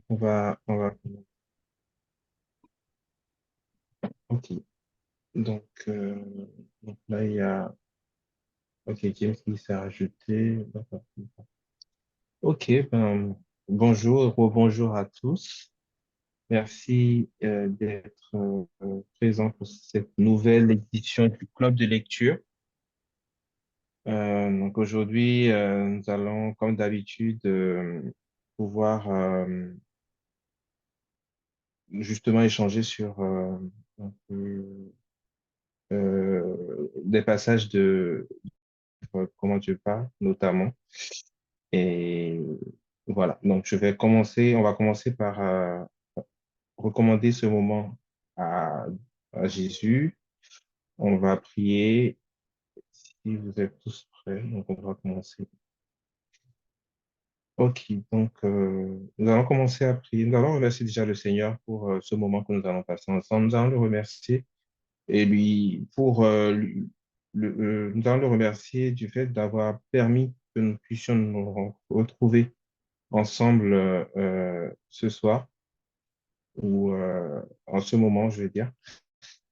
On va, ok. Donc, donc là, il y a, ok, James qui s'est rajouté. D'accord. Ok, ben, bonjour, bonjour à tous. Merci d'être présent pour cette nouvelle édition du Club de lecture. Donc aujourd'hui, nous allons, comme d'habitude, pouvoir justement échanger sur un peu, des passages de comment Dieu parle, notamment. Et voilà, donc on va commencer par recommander ce moment à, à Jésus. On va prier. Si vous êtes tous prêts, donc on va commencer. Ok, donc nous allons commencer à prier. Nous allons remercier déjà le Seigneur pour ce moment que nous allons passer ensemble. Nous allons le remercier et lui pour nous allons le remercier du fait d'avoir permis que nous puissions nous retrouver ensemble ce soir ou en ce moment, je veux dire.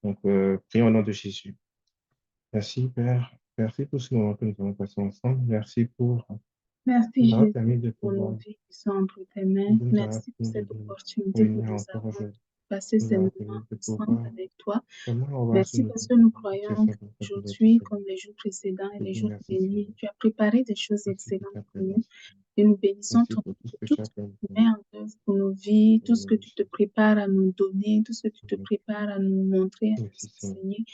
Donc, prions au nom de Jésus. Merci, Père. Merci pour ce moment que nous allons passer ensemble. Merci pour Merci nous avoir Jésus permis de pour nos pouvoir vies qui sont entre tes mains. nous avoir Merci pour permis cette de opportunité que réunir nous encore avons de aujourd'hui. passer Nous ces avoir moments permis de ensemble pouvoir avec toi. vraiment avoir ce Merci nouveau parce que nous c'est croyons ça, donc, de tout qu'aujourd'hui, Seigneur. comme les jours précédents et Je les dis jours à merci, venir, Seigneur. tu as préparé des choses Merci pour excellentes ta pour nous présence. et nous bénissons Merci ton pour tout nom ce pour que tout tu as ce fait que tu pour mets nous. en œuvre pour nos vies, Au tout ce nom que de tu te Jésus. prépares à nous donner, tout ce que tu te Amen. prépares à nous montrer, à Merci, nous Seigneur. enseigner.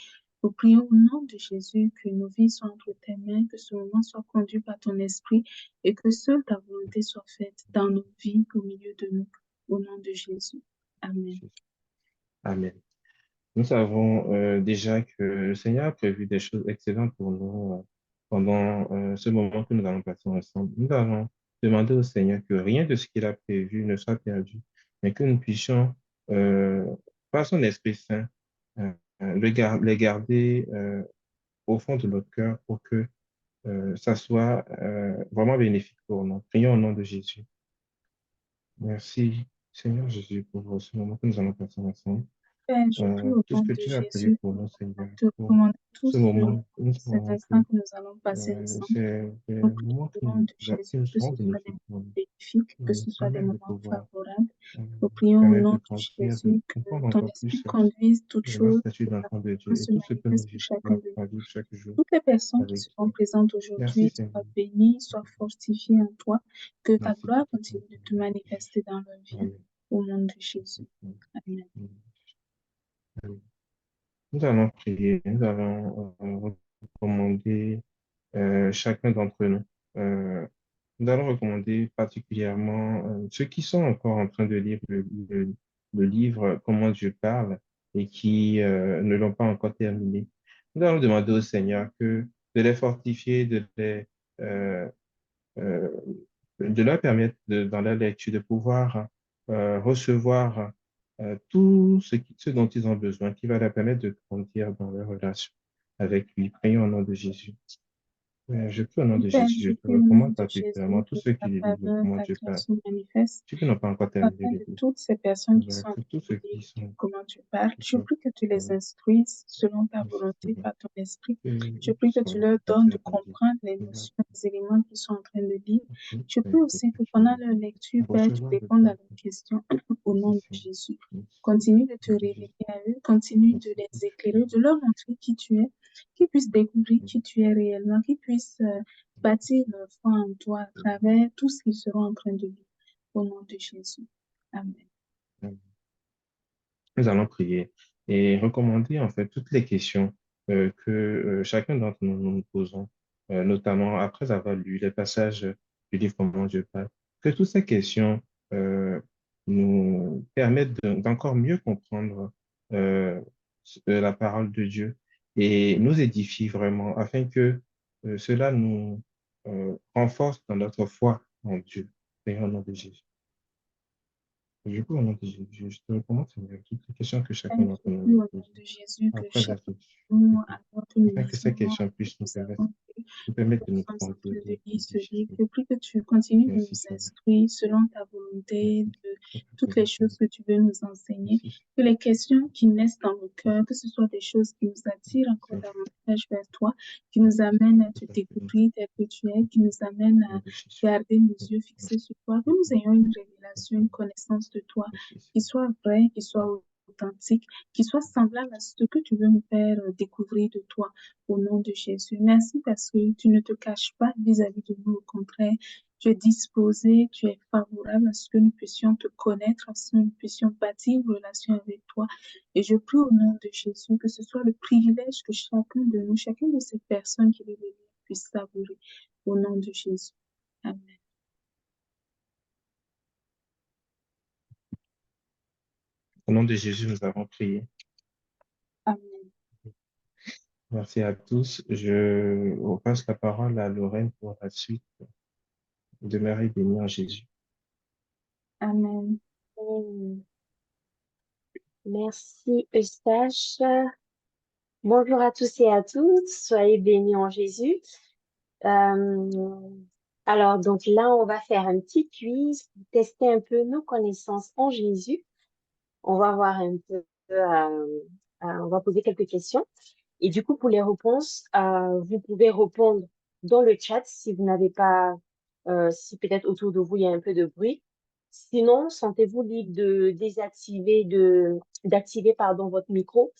Nous prions au nom de Jésus que nos vies soient entre tes mains, que ce moment soit conduit par ton esprit et que seule ta volonté soit faite dans nos vies, au milieu de nous. Au nom de Jésus. Amen. Jésus. Amen. Nous savons déjà que le Seigneur a prévu des choses excellentes pour nous pendant ce moment que nous allons passer ensemble. Nous allons demander au Seigneur que rien de ce qu'il a prévu ne soit perdu, mais que nous puissions, euh, par son Esprit Saint, les garder au fond de notre cœur pour que ça soit vraiment bénéfique pour nous. Prions au nom de Jésus. Merci, Seigneur Jésus, pour ce moment que nous allons passer ensemble. Père, je prie au Tout ce nom que de tu as prévu Jésus. pour nous, Seigneur, Te pour recommande ce tous moment, nous cet savons instant que que nous allons passer ensemble. c'est des Nous prions moments au nom de qui Jésus nous que seront ce soit des bénéfiques moments pour nous. bénéfiques, que Nous ce soit des permettre de moments pouvoir favorables. euh, Nous prions au permettre nom de de grandir, de Jésus que comprendre ton encore esprit plus conduise toutes la choses statue et que ta d'enfant de Dieu présence et se tout ce que nous manifeste pour vivons chacun de à nous. vivre chaque jour Toutes les personnes qui avec seront toi. présentes Merci, aujourd'hui Seigneur. soient bénies, soient fortifiées en toi, que ta Merci gloire pour tout ça. continue de te manifester dans leur vie. Amen. Au nom de Jésus. Amen. Amen. Nous allons prier, nous allons recommander chacun d'entre nous. Euh, Nous allons recommander particulièrement ceux qui sont encore en train de lire le livre Comment Dieu parle et qui ne l'ont pas encore terminé. Nous allons demander au Seigneur de les fortifier, euh, euh, de leur permettre dans la lecture de pouvoir recevoir tout ce dont ils ont besoin, qui va leur permettre de grandir dans leur relation avec lui. Prions au nom de Jésus. Je prie au nom de Père, Jésus, je je te prie au nom recommande de particulièrement Jésus tous que ceux ta qui lisent le faveur, comment ta Dieu parle, grâce se manifeste. ceux qui n'ont pas encore terminé Afin le de livre, toutes ces personnes qui sont en que train tous de ceux qui lire sont comment tu parles, qui je sont- prie que tu les euh, instruises selon ta qui volonté sont- par ton esprit. Je qui prie que tu sont leur donnes de capables de dire, comprendre les Seigneur, notions, les éléments qu'ils sont en train de lire. oui, Je prie Seigneur, aussi que que tu pendant leur lecture, Père, tu recevoir de répondes à toi. leurs questions au Merci, nom de Seigneur. Jésus. Merci, Continue de te au nom de révéler Jésus. à eux, continue de Merci pour les ce que éclairer, de leur montrer qui tu es, qu'ils puissent découvrir qui tu es réellement, qu'ils puissent bâtir leur foi en toi à travers tout ce qu'ils seront en train de lire. Au nom de Jésus. Amen. nous allons prier et recommander en fait toutes les questions que chacun d'entre nous nous posons, notamment après avoir lu les passages du livre Comment Dieu parle, que toutes ces questions nous permettent d'encore mieux comprendre la parole de Dieu et nous édifie vraiment afin que cela nous renforce dans notre foi en Dieu. Prions au nom de Jésus. Du coup, au nom de Jésus, je te recommande, Seigneur, toutes les questions que chacun Père, d'entre je nous prie nous au nom pose de Jésus que après la chacun réflexion, de nous, avant que nous afin que ces lisions questions que puissent nous avons lu, nous nous permettre de nous sommes en grandir train de lire au ce livre, Jésus. je prie que tu continues de Merci, nous Seigneur. instruire selon ta volonté, Merci, de toutes les Seigneur. choses que tu veux nous enseigner, Merci, que les questions qui naissent dans nos cœurs, que ce soit des choses qui nous attirent encore Seigneur. davantage vers toi, qui nous amènent à te Tout à fait. découvrir tel que tu es, qui nous amènent Au nom à de Jésus. garder nos yeux fixés Merci, sur toi, que nous ayons une révélation, une connaissance de toi merci, qui Seigneur. soit vraie, qui soit authentique, qui soit semblable à ce que tu veux nous faire découvrir de toi au nom de Jésus. Merci parce que tu ne te caches pas vis-à-vis de nous, au contraire, tu es disposé, tu es favorable à ce que nous puissions te connaître, à ce que nous puissions bâtir une relation avec toi. Et je prie au nom de Jésus que ce soit le privilège que chacun de nous, chacune de ces personnes qui veulent venir puisse savourer au nom de Jésus. Amen. Au nom de Jésus, nous avons prié. Amen. Merci à tous. Je repasse la parole à Lorraine pour la suite. Demeurez bénis en Jésus. Amen. Hum, Merci, Eustache. Bonjour à tous et à toutes. Soyez bénis en Jésus. Euh, alors, donc là, on va faire un petit quiz pour tester un peu nos connaissances en Jésus. On va voir un peu, on va poser quelques questions. Et du coup, pour les réponses, vous pouvez répondre dans le chat si vous n'avez pas, si peut-être autour de vous, il y a un peu de bruit. Sinon, sentez-vous libre de d'activer, pardon, votre micro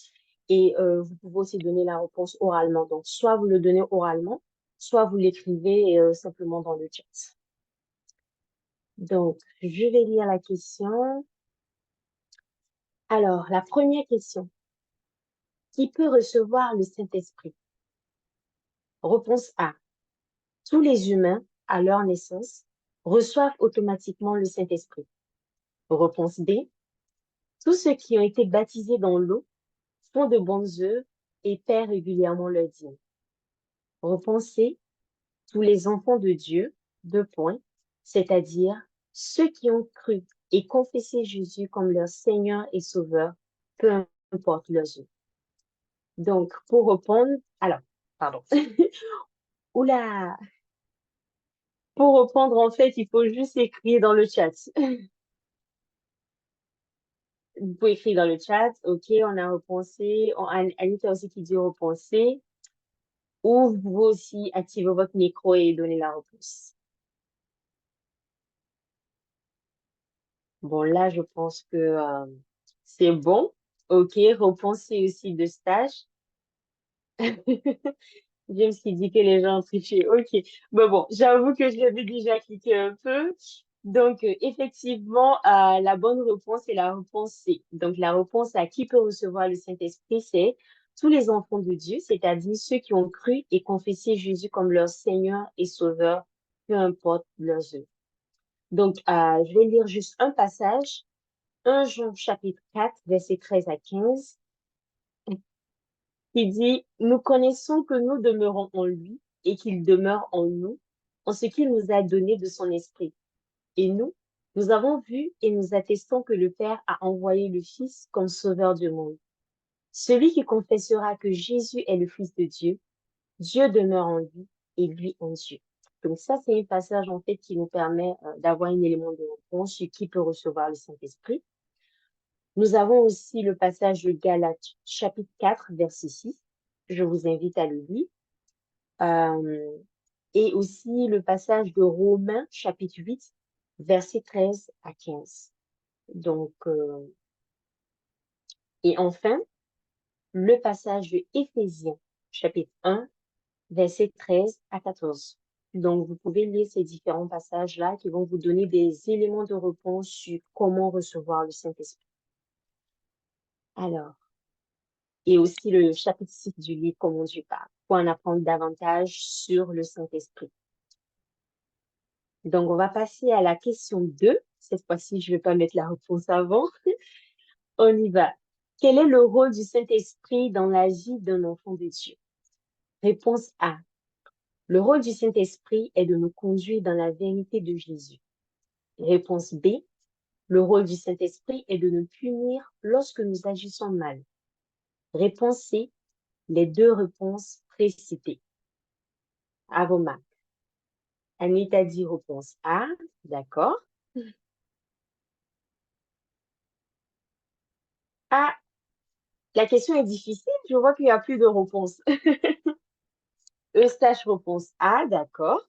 et vous pouvez aussi donner la réponse oralement. Donc, soit vous le donnez oralement, soit vous l'écrivez simplement dans le chat. Donc, je vais lire la question. Alors, la première question. Qui peut recevoir le Saint-Esprit? Réponse A. Tous les humains, à leur naissance, reçoivent automatiquement le Saint-Esprit. Réponse B. Tous ceux qui ont été baptisés dans l'eau font de bonnes œuvres et paient régulièrement leurs dîmes. Réponse C. Tous les enfants de Dieu, deux points, c'est-à-dire ceux qui ont cru et confessé Jésus comme leur Seigneur et Sauveur, peu importe leurs œuvres. Donc, pour répondre, alors, pardon. Oula, pour répondre, en fait, il faut juste écrire dans le chat. Vous pouvez écrire dans le chat, OK, on a repensé. Anita aussi qui dit repenser. Ou vous pouvez aussi activer votre micro et donner la réponse. Bon, là, je pense que c'est bon. OK, repenser aussi de stage. Je me suis dit que les gens ont triché. OK. Mais bon, j'avoue que je l'avais déjà cliqué un peu. Donc, effectivement, la bonne réponse est la réponse C. Donc, la réponse à qui peut recevoir le Saint-Esprit, c'est tous les enfants de Dieu, c'est-à-dire ceux qui ont cru et confessé Jésus comme leur Seigneur et Sauveur, peu importe leurs œuvres. Donc, je vais lire juste un passage. 1 Jean chapitre 4, versets 13 à 15, qui dit, nous connaissons que nous demeurons en lui et qu'il demeure en nous, en ce qu'il nous a donné de son esprit. Et nous avons vu et nous attestons que le Père a envoyé le Fils comme sauveur du monde. Celui qui confessera que Jésus est le Fils de Dieu, Dieu demeure en lui et lui en Dieu. Donc ça, c'est un passage en fait qui nous permet d'avoir un élément de réponse sur qui peut recevoir le Saint-Esprit. Nous avons aussi le passage de Galates, chapitre 4, verset 6. Je vous invite à le lire. Et aussi le passage de Romains, chapitre 8, verset 13 à 15. Donc, et enfin, le passage de Éphésiens, chapitre 1, verset 13 à 14. Donc, vous pouvez lire ces différents passages-là qui vont vous donner des éléments de réponse sur comment recevoir le Saint-Esprit. Alors, et aussi le chapitre 6 du livre Comment Dieu parle, pour en apprendre davantage sur le Saint-Esprit. Donc, on va passer à la question 2. Cette fois-ci, je ne vais pas mettre la réponse avant. On y va. Quel est le rôle du Saint-Esprit dans la vie d'un enfant de Dieu? Réponse A. Le rôle du Saint-Esprit est de nous conduire dans la vérité de Jésus. Réponse B. Le rôle du Saint-Esprit est de nous punir lorsque nous agissons mal. Réponse C, les deux réponses précitées. À vos marques. Anita dit réponse A, d'accord. Ah, la question est difficile, je vois qu'il n'y a plus de réponse. Eustache réponse A, d'accord.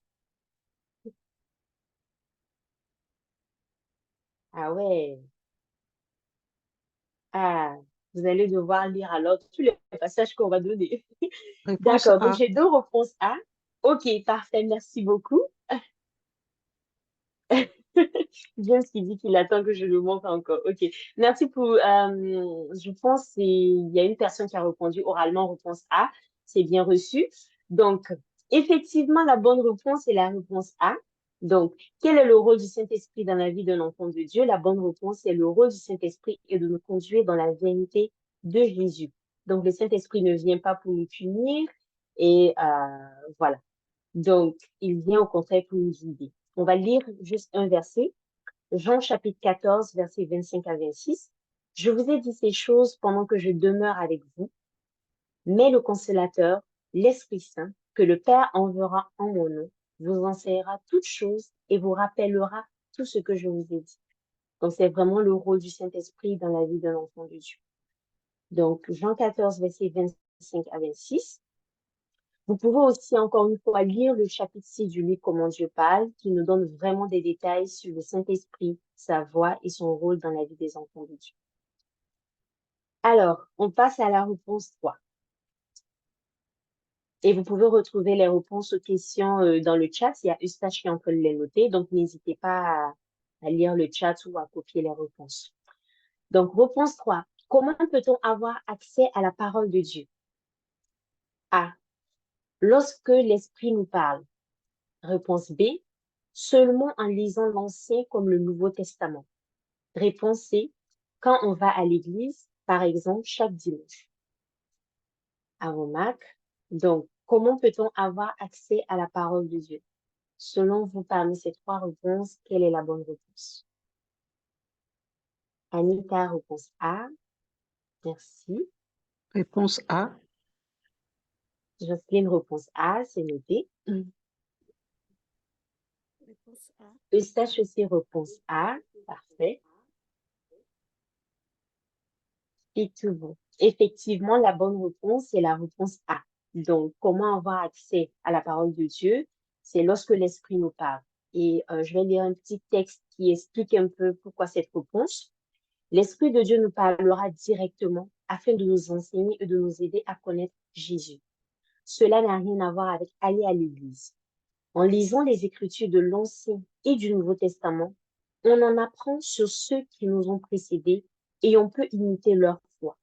Ah ouais. Ah, vous allez devoir lire alors tous les passages qu'on va donner. Réponse D'accord, donc A. j'ai deux réponses A. Ok, parfait, merci beaucoup. James qui dit qu'il attend que je le montre encore. Ok, merci pour. Je pense qu'il y a une personne qui a répondu oralement réponse A. C'est bien reçu. Donc, effectivement, la bonne réponse est la réponse A. Donc, quel est le rôle du Saint-Esprit dans la vie d'un enfant de Dieu? La bonne réponse est le rôle du Saint-Esprit est de nous conduire dans la vérité de Jésus. Donc, le Saint-Esprit ne vient pas pour nous punir et voilà. Donc, il vient au contraire pour nous guider. On va lire juste un verset. Jean chapitre 14, versets 25 à 26. Je vous ai dit ces choses pendant que je demeure avec vous, mais le consolateur, l'Esprit Saint, que le Père enverra en mon nom, vous enseignera toutes choses et vous rappellera tout ce que je vous ai dit. Donc, c'est vraiment le rôle du Saint-Esprit dans la vie d'un enfant de Dieu. Donc, Jean 14, versets 25 à 26. Vous pouvez aussi encore une fois lire le chapitre 6 du livre Comment Dieu parle, qui nous donne vraiment des détails sur le Saint-Esprit, sa voix et son rôle dans la vie des enfants de Dieu. Alors, on passe à la réponse 3. Et vous pouvez retrouver les réponses aux questions dans le chat. Il y a Eustache qui est en train de les noter, donc n'hésitez pas à lire le chat ou à copier les réponses. Donc, réponse 3. Comment peut-on avoir accès à la parole de Dieu? A. Lorsque l'Esprit nous parle. Réponse B. Seulement en lisant l'Ancien comme le Nouveau Testament. Réponse C. Quand on va à l'église, par exemple, chaque dimanche. À vos marques. Donc, comment peut-on avoir accès à la parole de Dieu? Selon vous, parmi ces trois réponses, quelle est la bonne réponse? Anita, réponse A. Merci. Réponse A. Jocelyne, réponse A, c'est noté. Réponse A. Eustache aussi, réponse A. Parfait. Et tout bon. Effectivement, la bonne réponse est la réponse A. Donc, comment avoir accès à la parole de Dieu? C'est lorsque l'Esprit nous parle. Et je vais lire un petit texte qui explique un peu pourquoi cette réponse. L'Esprit de Dieu nous parlera directement afin de nous enseigner et de nous aider à connaître Jésus. Cela n'a rien à voir avec aller à l'église. En lisant les Écritures de l'Ancien et du Nouveau Testament, on en apprend sur ceux qui nous ont précédés et on peut imiter leur foi.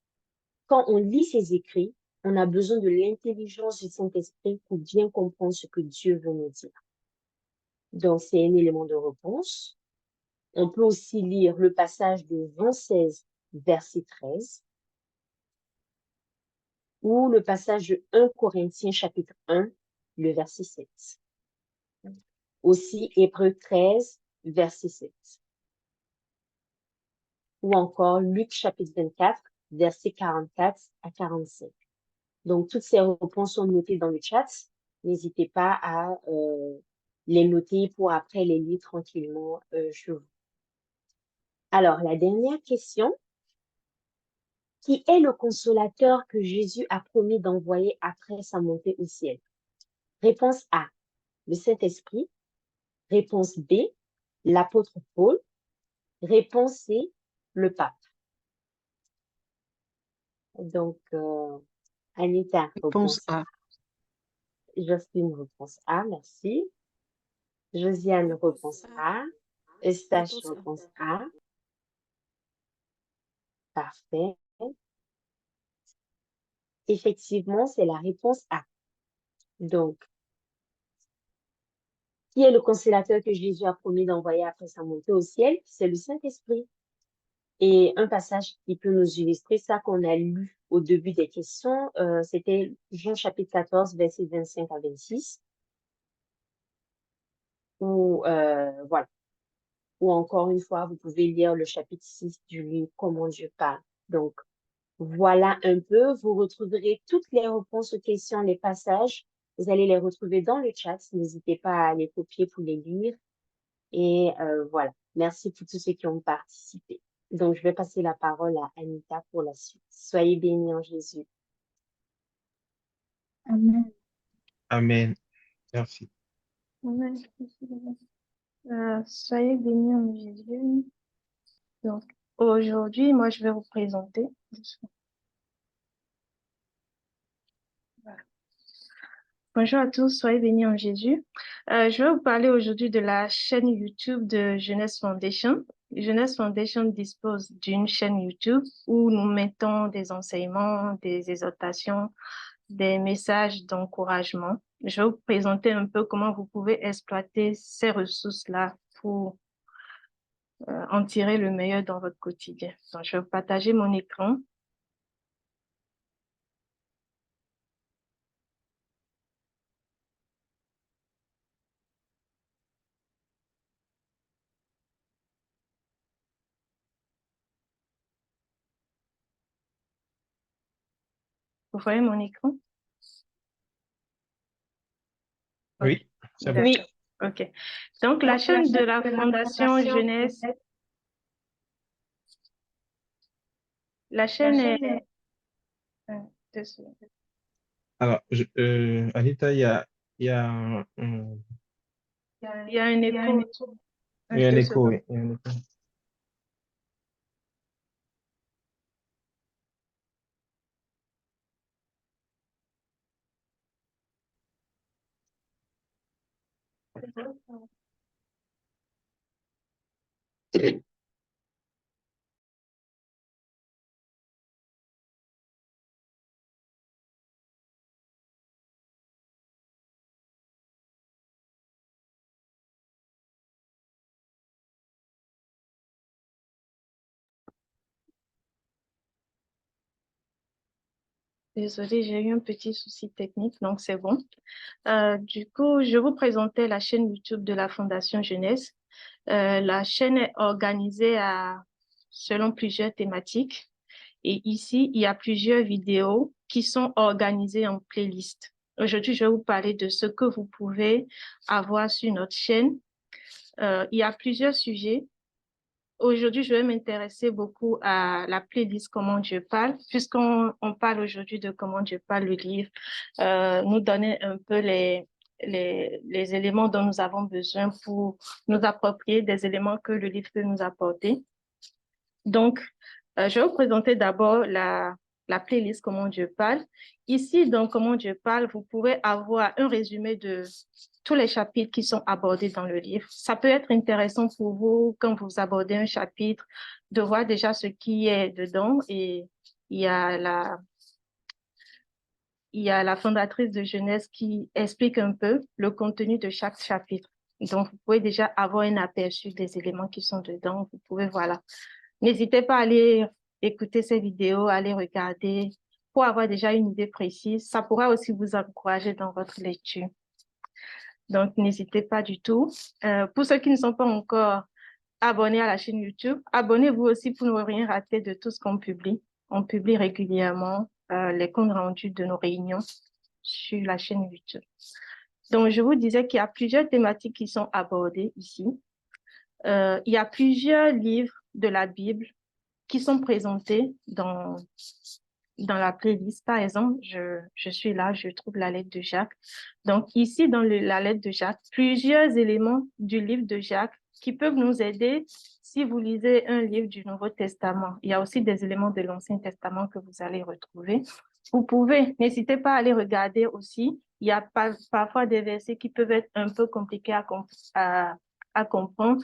Quand on lit ces écrits, on a besoin de l'intelligence du Saint-Esprit pour bien comprendre ce que Dieu veut nous dire. Donc, c'est un élément de réponse. On peut aussi lire le passage de Jean 16, verset 13, ou le passage de 1 Corinthiens, chapitre 1, le verset 7. Aussi, Hébreux 13, verset 7. Ou encore Luc, chapitre 24, verset 44 à 45. Donc, toutes ces réponses sont notées dans le chat. N'hésitez pas à les noter pour après les lire tranquillement chez vous. Alors, la dernière question. Qui est le consolateur que Jésus a promis d'envoyer après sa montée au ciel? Réponse A, le Saint-Esprit. Réponse B, l'apôtre Paul. Réponse C, le pape. Donc, Anita, Réponse réponse A. Jocelyne, réponse A, merci. Josiane, réponse A. Eustache, Réponse A. réponse A. Parfait. Effectivement, c'est la réponse A. Donc, qui est le consolateur que Jésus a promis d'envoyer après sa montée au ciel? C'est le Saint-Esprit. Et un passage qui peut nous illustrer ça qu'on a lu au début des questions, c'était Jean chapitre 14, versets 25 à 26. Où, voilà, ou encore une fois, vous pouvez lire le chapitre 6 du livre Comment Dieu parle. Donc, voilà un peu. Vous retrouverez toutes les réponses aux questions, les passages. Vous allez les retrouver dans le chat. N'hésitez pas à les copier pour les lire. Et voilà. Merci pour tous ceux qui ont participé. Donc, je vais passer la parole à Anita pour la suite. Soyez bénis en Jésus. Amen. Amen. Merci. Amen. Soyez bénis en Jésus. Donc, aujourd'hui, moi, je vais vous présenter. Voilà. Bonjour à tous, soyez bénis en Jésus. Je vais vous parler aujourd'hui de la chaîne YouTube de Jeunesse Foundation. Jeunesse Foundation dispose d'une chaîne YouTube où nous mettons des enseignements, des exhortations, des messages d'encouragement. Je vais vous présenter un peu comment vous pouvez exploiter ces ressources-là pour en tirer le meilleur dans votre quotidien. Donc, je vais partager mon écran. Vous voyez mon écran? Oui, c'est bon. Oui. D'accord. OK. Donc, la chaîne de la Fondation Jeunesse, la chaîne est... deux secondes. Alors, Anita, il y a Il y a un écho. il y a un Deux écho, secondes. oui. Il y a un écho. Désolée, j'ai eu un petit souci technique, donc c'est bon. Du coup, je vous présentais la chaîne YouTube de la Fondation Jeunesse. La chaîne est organisée selon plusieurs thématiques. Et ici, il y a plusieurs vidéos qui sont organisées en playlist. Aujourd'hui, je vais vous parler de ce que vous pouvez avoir sur notre chaîne. Il y a plusieurs sujets. Aujourd'hui, je vais m'intéresser beaucoup à la playlist Comment Dieu parle, puisqu'on parle aujourd'hui de Comment Dieu parle, le livre, nous donner un peu les éléments dont nous avons besoin pour nous approprier des éléments que le livre peut nous apporter. Donc, je vais vous présenter d'abord la playlist Comment Dieu parle. Ici, dans Comment Dieu parle, vous pouvez avoir un résumé de tous les chapitres qui sont abordés dans le livre. Ça peut être intéressant pour vous, quand vous abordez un chapitre, de voir déjà ce qui est dedans. Et il y a la fondatrice de Jeunesse qui explique un peu le contenu de chaque chapitre. Donc, vous pouvez déjà avoir un aperçu des éléments qui sont dedans. Vous pouvez, voilà. N'hésitez pas à aller écouter ces vidéos, à les regarder pour avoir déjà une idée précise. Ça pourra aussi vous encourager dans votre lecture. Donc, n'hésitez pas du tout. Pour ceux qui ne sont pas encore abonnés à la chaîne YouTube, abonnez-vous aussi pour ne rien rater de tout ce qu'on publie. On publie régulièrement les comptes rendus de nos réunions sur la chaîne YouTube. Donc, je vous disais qu'il y a plusieurs thématiques qui sont abordées ici. Il y a plusieurs livres de la Bible qui sont présentés dans la playlist. Par exemple, je suis là, je trouve la lettre de Jacques. Donc ici, dans la lettre de Jacques, plusieurs éléments du livre de Jacques qui peuvent nous aider si vous lisez un livre du Nouveau Testament. Il y a aussi des éléments de l'Ancien Testament que vous allez retrouver. Vous pouvez, n'hésitez pas à aller regarder aussi. Il y a parfois des versets qui peuvent être un peu compliqués à comprendre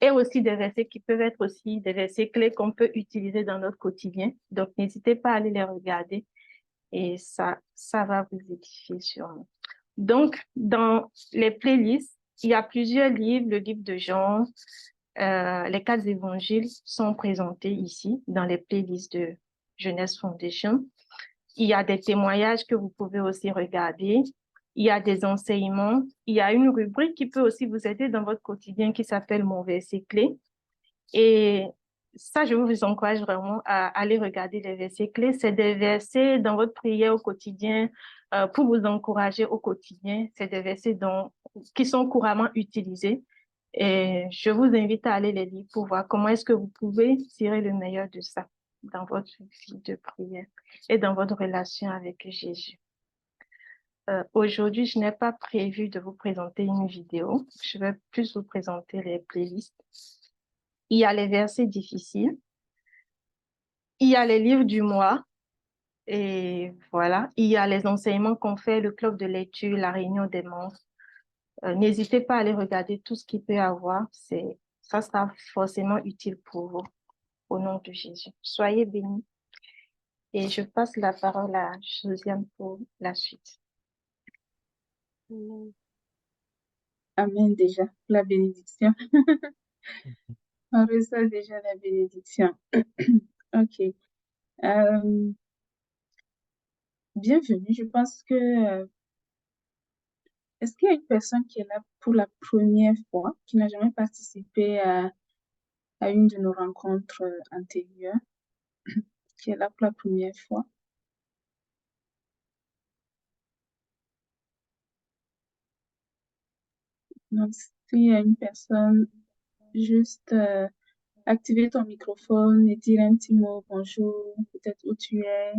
et aussi des versets qui peuvent être aussi des versets clés qu'on peut utiliser dans notre quotidien. Donc, n'hésitez pas à aller les regarder et ça va vous édifier sûrement. Donc, dans les playlists, il y a plusieurs livres, le livre de Jean, les 4 évangiles sont présentés ici dans les playlists de Jeunesse Foundation. Il y a des témoignages que vous pouvez aussi regarder. il y a des enseignements, il y a une rubrique qui peut aussi vous aider dans votre quotidien qui s'appelle Mon verset clé. Et ça, je vous encourage vraiment à aller regarder les versets clés. C'est des versets dans votre prière au quotidien pour vous encourager au quotidien. C'est des versets qui sont couramment utilisés. Et je vous invite à aller les lire pour voir comment est-ce que vous pouvez tirer le meilleur de ça dans votre vie de prière et dans votre relation avec Jésus. Aujourd'hui, je n'ai pas prévu de vous présenter une vidéo. Je vais plus vous présenter les playlists. Il y a les versets difficiles. Il y a les livres du mois. Et voilà. Il y a les enseignements qu'on fait, le club de lecture, la réunion des membres. N'hésitez pas à aller regarder tout ce qu'il peut y avoir. Ça sera forcément utile pour vous. Au nom de Jésus. Soyez bénis. Et je passe la parole à Josiane pour la suite. Amen déjà, la bénédiction. On reçoit déjà la bénédiction. OK. Bienvenue. Je pense que... est-ce qu'il y a une personne qui est là pour la première fois, qui n'a jamais participé à une de nos rencontres antérieures, qui est là pour la première fois? Donc, s'il y a une personne, juste activer ton microphone et dire un petit mot, bonjour, peut-être où tu es,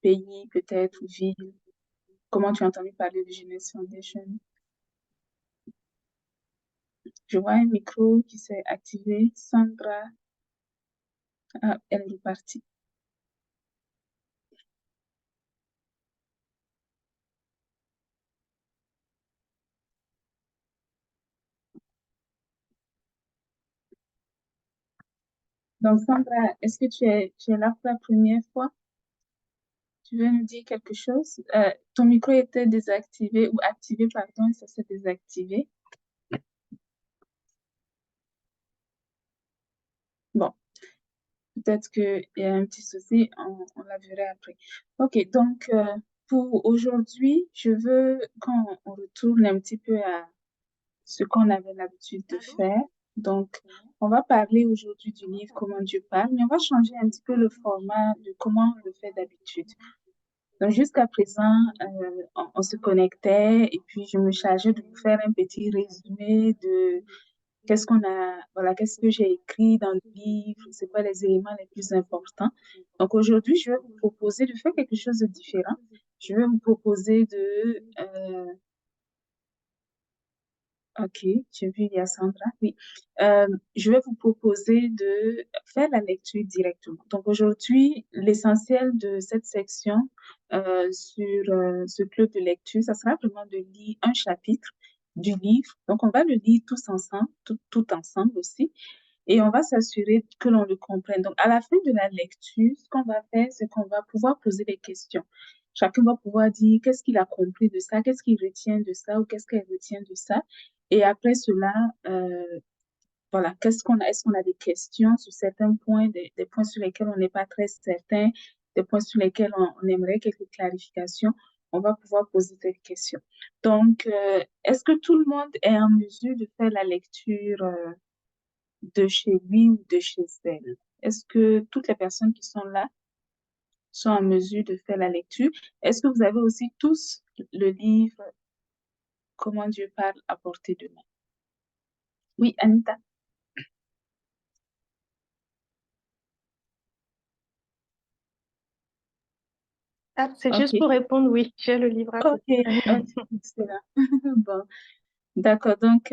pays peut-être, ou ville, comment tu as entendu parler de Jeunesse Foundation. Je vois un micro qui s'est activé. Sandra, elle est partie. Donc, Sandra, est-ce que tu es là pour la première fois? Tu veux nous dire quelque chose? Ton micro était désactivé ou activé, pardon, et ça s'est désactivé. Bon, peut-être qu'il y a un petit souci, on la verra après. OK, donc pour aujourd'hui, je veux qu'on retourne un petit peu à ce qu'on avait l'habitude de faire. Donc, on va parler aujourd'hui du livre Comment Dieu parle, mais on va changer un petit peu le format de comment on le fait d'habitude. Donc, jusqu'à présent, on se connectait et puis je me chargeais de vous faire un petit résumé de qu'est-ce que j'ai écrit dans le livre, c'est quoi les éléments les plus importants. Donc, aujourd'hui, je vais vous proposer de faire quelque chose de différent. Je vais vous proposer OK, j'ai vu, il y a Sandra, oui. Je vais vous proposer de faire la lecture directement. Donc aujourd'hui, l'essentiel de cette section sur ce club de lecture, ça sera vraiment de lire un chapitre du livre. Donc on va le lire tous ensemble, tout ensemble aussi, et on va s'assurer que l'on le comprenne. Donc à la fin de la lecture, ce qu'on va faire, c'est qu'on va pouvoir poser des questions. Chacun va pouvoir dire qu'est-ce qu'il a compris de ça, qu'est-ce qu'il retient de ça ou qu'est-ce qu'elle retient de ça. Et après cela, voilà, est-ce qu'on a des questions sur certains points, des points sur lesquels on n'est pas très certain, des points sur lesquels on aimerait quelques clarifications, on va pouvoir poser des questions. Donc, est-ce que tout le monde est en mesure de faire la lecture de chez lui ou de chez elle? Est-ce que toutes les personnes qui sont là sont en mesure de faire la lecture? Est-ce que vous avez aussi tous le livre Comment Dieu parle à portée de main? Oui, Anita. Ah, c'est juste OK. pour répondre, oui, j'ai le livre à OK, côté. OK, excellent. Bon, d'accord. Donc,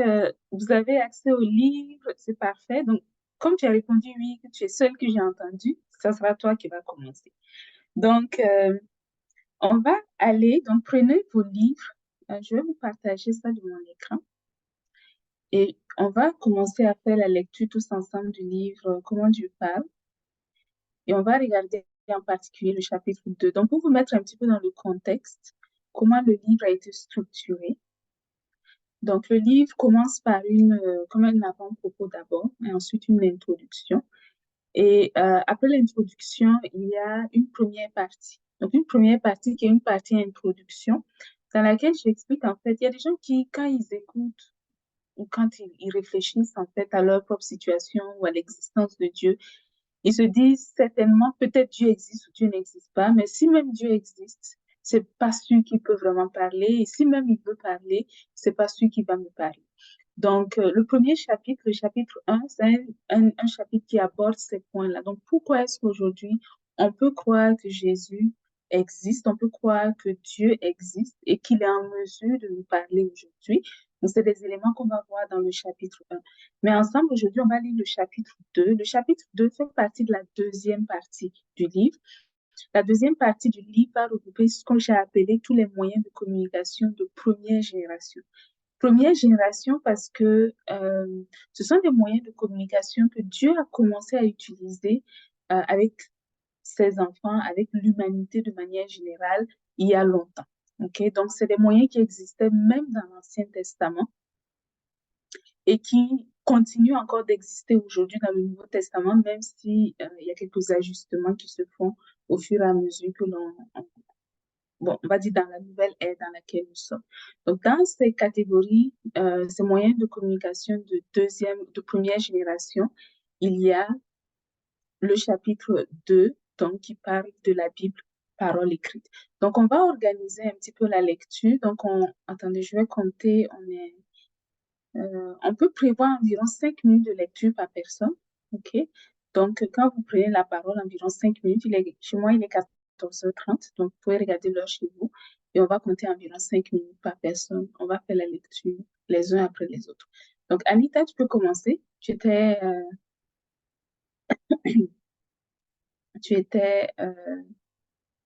vous avez accès au livre, c'est parfait. Donc, comme tu as répondu oui, que tu es seul que j'ai entendu, ça sera toi qui va commencer. Donc, on va aller, donc prenez vos livres. Je vais vous partager ça de mon écran. Et on va commencer à faire la lecture tous ensemble du livre Comment Dieu parle. Et on va regarder en particulier le chapitre 2. Donc, pour vous mettre un petit peu dans le contexte, comment le livre a été structuré. Donc, le livre commence par comme un avant-propos d'abord, et ensuite une introduction. Et après l'introduction, il y a une première partie Donc, une première partie qui est une partie introduction, dans laquelle j'explique en fait, il y a des gens qui, quand ils écoutent ou quand ils réfléchissent en fait à leur propre situation ou à l'existence de Dieu, ils se disent certainement, peut-être Dieu existe ou Dieu n'existe pas, mais si même Dieu existe, c'est pas celui qui peut vraiment parler, et si même il veut parler, c'est pas celui qui va me parler. Donc, le premier chapitre, le chapitre 1, c'est un chapitre qui aborde ces points-là. Donc, pourquoi est-ce qu'aujourd'hui, on peut croire que Jésus existe, on peut croire que Dieu existe et qu'il est en mesure de nous parler aujourd'hui? Donc, c'est des éléments qu'on va voir dans le chapitre 1. Mais ensemble, aujourd'hui, on va lire le chapitre 2. Le chapitre 2 fait partie de la deuxième partie du livre. La deuxième partie du livre va regrouper ce que j'ai appelé tous les moyens de communication de première génération. Première génération parce que ce sont des moyens de communication que Dieu a commencé à utiliser avec ses enfants, avec l'humanité de manière générale, il y a longtemps. Okay? Donc, c'est des moyens qui existaient même dans l'Ancien Testament et qui continuent encore d'exister aujourd'hui dans le Nouveau Testament, même si il y a quelques ajustements qui se font au fur et à mesure que bon, on va dire dans la nouvelle ère dans laquelle nous sommes. Donc, dans ces catégories, ces moyens de communication de première génération, il y a le chapitre 2, donc, qui parle de la Bible, parole écrite. Donc, on va organiser un petit peu la lecture. Donc, attendez, je vais compter, on peut prévoir environ 5 minutes de lecture par personne. OK? Donc, quand vous prenez la parole, environ 5 minutes, chez moi, il est 14h30, donc vous pouvez regarder l'heure chez vous et on va compter environ 5 minutes par personne. On va faire la lecture les uns après les autres. Donc, Anita, tu peux commencer. Tu étais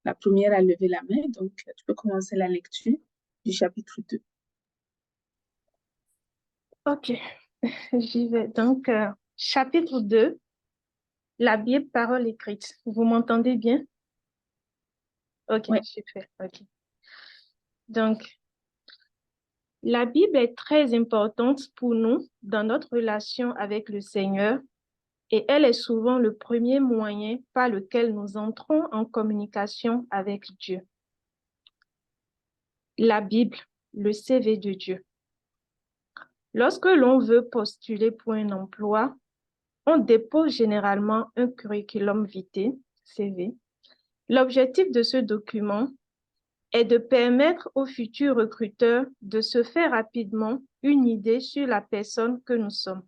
la première à lever la main, donc tu peux commencer la lecture du chapitre 2. Ok, j'y vais. Donc, chapitre 2, la Bible, parole écrite. Vous m'entendez bien? Ok, Ouais. super. Ok. Donc, la Bible est très importante pour nous dans notre relation avec le Seigneur et elle est souvent le premier moyen par lequel nous entrons en communication avec Dieu. La Bible, le CV de Dieu. Lorsque l'on veut postuler pour un emploi, on dépose généralement un curriculum vitae, CV. L'objectif de ce document est de permettre aux futurs recruteurs de se faire rapidement une idée sur la personne que nous sommes.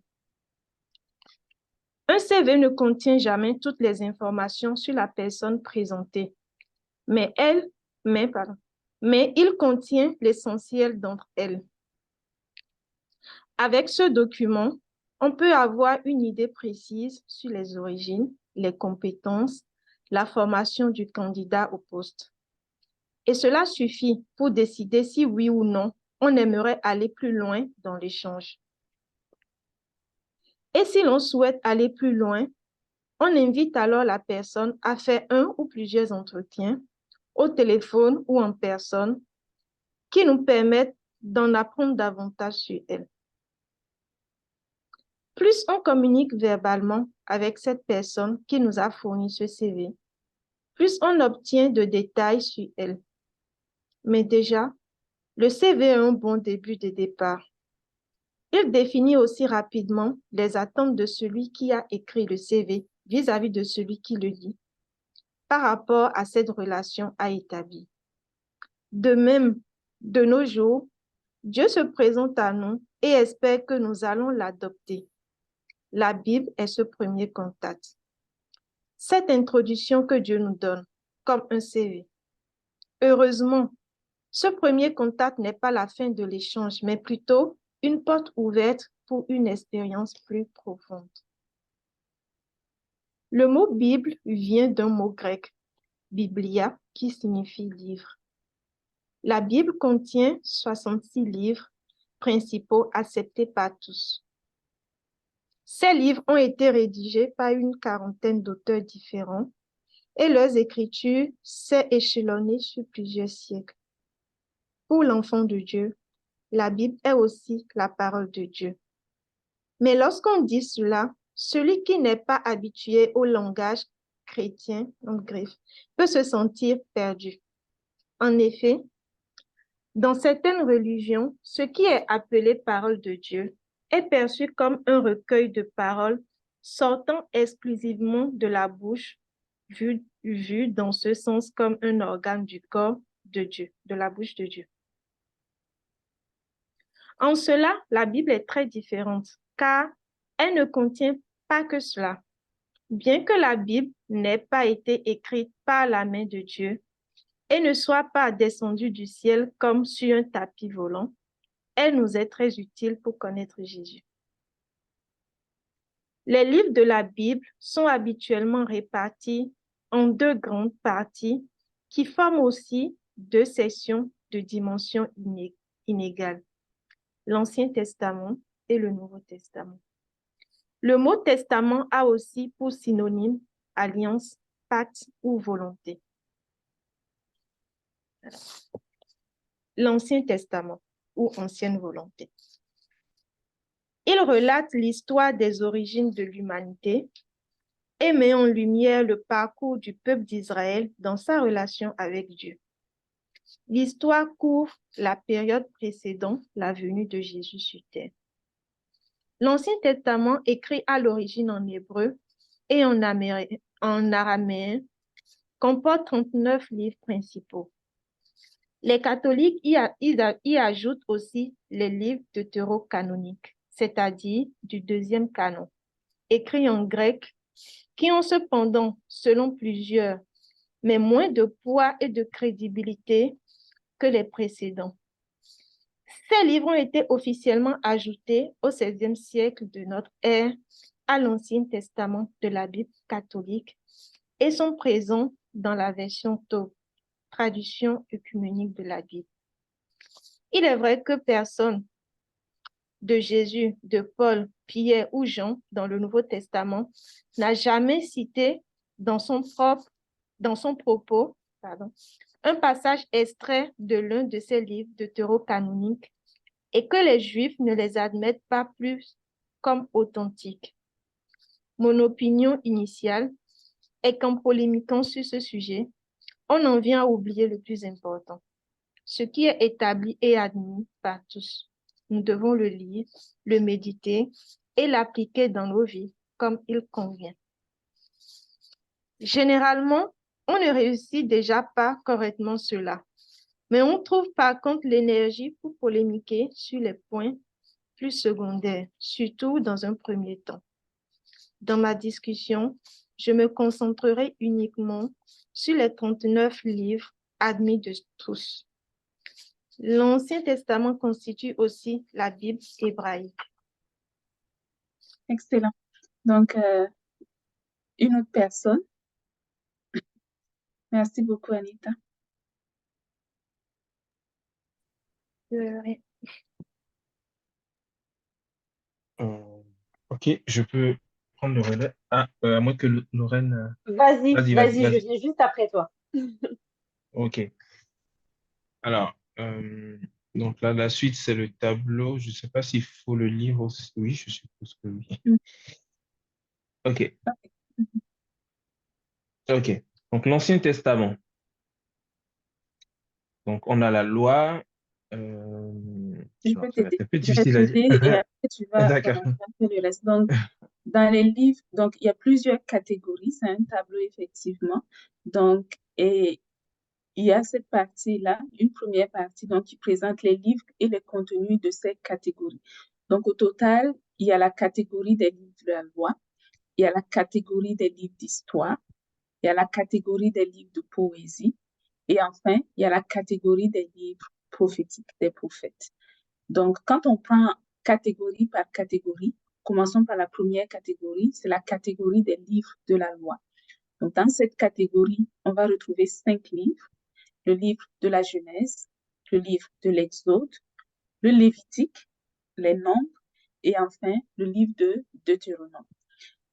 Un CV ne contient jamais toutes les informations sur la personne présentée, mais il contient l'essentiel d'entre elles. Avec ce document, on peut avoir une idée précise sur les origines, les compétences, la formation du candidat au poste. Et cela suffit pour décider si oui ou non on aimerait aller plus loin dans l'échange. Et si l'on souhaite aller plus loin, on invite alors la personne à faire un ou plusieurs entretiens au téléphone ou en personne qui nous permettent d'en apprendre davantage sur elle. Plus on communique verbalement avec cette personne qui nous a fourni ce CV, plus on obtient de détails sur elle. Mais déjà, le CV est un bon début de départ. Il définit aussi rapidement les attentes de celui qui a écrit le CV vis-à-vis de celui qui le lit par rapport à cette relation à établir. De même, de nos jours, Dieu se présente à nous et espère que nous allons l'adopter. La Bible est ce premier contact. Cette introduction que Dieu nous donne comme un CV. Heureusement, ce premier contact n'est pas la fin de l'échange, mais plutôt une porte ouverte pour une expérience plus profonde. Le mot Bible vient d'un mot grec, biblia, qui signifie livre. La Bible contient 66 livres principaux acceptés par tous. Ces livres ont été rédigés par une quarantaine d'auteurs différents et leurs écritures s'est échelonnée sur plusieurs siècles. Pour l'enfant de Dieu, la Bible est aussi la parole de Dieu. Mais lorsqu'on dit cela, celui qui n'est pas habitué au langage chrétien, en griffe, peut se sentir perdu. En effet, dans certaines religions, ce qui est appelé parole de Dieu est perçu comme un recueil de paroles sortant exclusivement de la bouche, vu dans ce sens comme un organe du corps de Dieu, de la bouche de Dieu. En cela, la Bible est très différente, car elle ne contient pas que cela. Bien que la Bible n'ait pas été écrite par la main de Dieu et ne soit pas descendue du ciel comme sur un tapis volant, elle nous est très utile pour connaître Jésus. Les livres de la Bible sont habituellement répartis en deux grandes parties qui forment aussi deux sections de dimensions inégales, l'Ancien Testament et le Nouveau Testament. Le mot testament a aussi pour synonyme alliance, pacte ou volonté. L'Ancien Testament ou ancienne volonté. Il relate l'histoire des origines de l'humanité et met en lumière le parcours du peuple d'Israël dans sa relation avec Dieu. L'histoire couvre la période précédant la venue de Jésus sur terre. L'Ancien Testament, écrit à l'origine en hébreu et en araméen, comporte 39 livres principaux. Les catholiques y ajoutent aussi les livres deutérocanoniques, c'est-à-dire du deuxième canon, écrits en grec, qui ont cependant, selon plusieurs, mais moins de poids et de crédibilité que les précédents. Ces livres ont été officiellement ajoutés au XVIe siècle de notre ère à l'Ancien Testament de la Bible catholique et sont présents dans la version Tov, traduction œcuménique de la Bible. Il est vrai que personne de Jésus, de Paul, Pierre ou Jean dans le Nouveau Testament n'a jamais cité dans son propos un passage extrait de l'un de ces livres deutérocanoniques et que les Juifs ne les admettent pas plus comme authentiques. Mon opinion initiale est qu'en polémiquant sur ce sujet, on en vient à oublier le plus important, ce qui est établi et admis par tous. Nous devons le lire, le méditer et l'appliquer dans nos vies comme il convient. Généralement, on ne réussit déjà pas correctement cela, mais on trouve par contre l'énergie pour polémiquer sur les points plus secondaires, surtout dans un premier temps. Dans ma discussion, je me concentrerai uniquement sur les 39 livres admis de tous. L'Ancien Testament constitue aussi la Bible hébraïque. Excellent. Donc, une autre personne. Merci beaucoup, Anita. Ok, je peux prendre le relais. Ah, à moins que Lorraine. Vas-y, Vas-y, je viens juste après toi. Ok. Alors, donc là, la suite, c'est le tableau. Je ne sais pas s'il faut le lire aussi. Oui, je suppose que oui. Ok. Ok. Donc, l'Ancien Testament. Donc, on a la loi. Je Non, peux ça va être t'aider. un peu Je vais difficile à dire. t'aider et après tu vas D'accord. commencer à faire le reste. Donc, dans les livres, donc, il y a plusieurs catégories. C'est un tableau, effectivement. Donc, et il y a cette partie-là, une première partie, donc, qui présente les livres et les contenus de ces catégories. Donc, au total, il y a la catégorie des livres de la loi, il y a la catégorie des livres d'histoire, il y a la catégorie des livres de poésie, et enfin, il y a la catégorie des livres prophétiques, des prophètes. Donc, quand on prend catégorie par catégorie, commençons par la première catégorie, c'est la catégorie des livres de la loi. Donc, dans cette catégorie, on va retrouver 5 livres. Le livre de la Genèse, le livre de l'Exode, le Lévitique, les Nombres et enfin le livre de Deutéronome.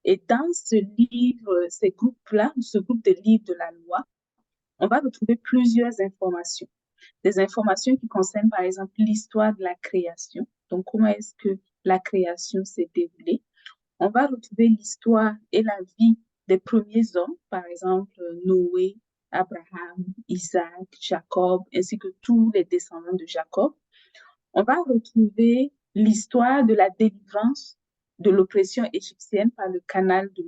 Et dans ce livre, ces groupes-là, ce groupe de livres de la loi, on va retrouver plusieurs informations. Des informations qui concernent par exemple l'histoire de la création. Donc, comment est-ce que la création s'est déroulée? On va retrouver l'histoire et la vie des premiers hommes, par exemple Noé, Abraham, Isaac, Jacob, ainsi que tous les descendants de Jacob, on va retrouver l'histoire de la délivrance de l'oppression égyptienne par le canal de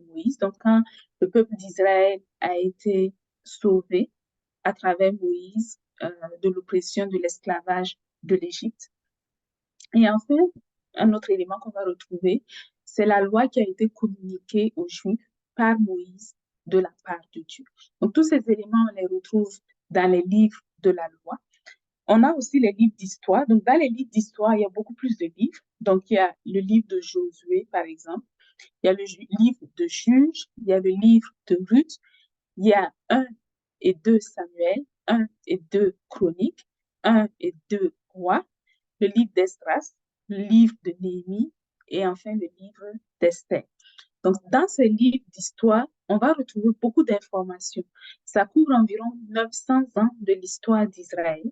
Moïse. Donc, quand le peuple d'Israël a été sauvé à travers Moïse de l'oppression de l'esclavage de l'Égypte. Et enfin, un autre élément qu'on va retrouver, c'est la loi qui a été communiquée aux Juifs par Moïse de la part de Dieu. Donc, tous ces éléments, on les retrouve dans les livres de la loi. On a aussi les livres d'histoire. Donc, dans les livres d'histoire, il y a beaucoup plus de livres. Donc, il y a le livre de Josué, par exemple. Il y a le livre de Juges. Il y a le livre de Ruth. Il y a 1 et 2 Samuel, 1 et 2 Chroniques, 1 et 2 Rois, le livre d'Esdras, le livre de Néhémie et enfin le livre d'Esther. Donc, dans ces livres d'histoire, on va retrouver beaucoup d'informations. Ça couvre environ 900 ans de l'histoire d'Israël.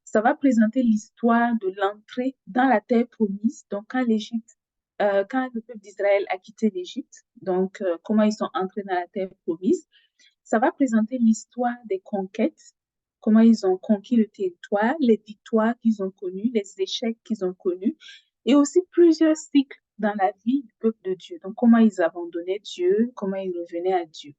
Ça va présenter l'histoire de l'entrée dans la terre promise. Donc, quand le peuple d'Israël a quitté l'Égypte, donc comment ils sont entrés dans la terre promise. Ça va présenter l'histoire des conquêtes, comment ils ont conquis le territoire, les victoires qu'ils ont connues, les échecs qu'ils ont connus, et aussi plusieurs cycles dans la vie du peuple de Dieu. Donc, comment ils abandonnaient Dieu, comment ils revenaient à Dieu.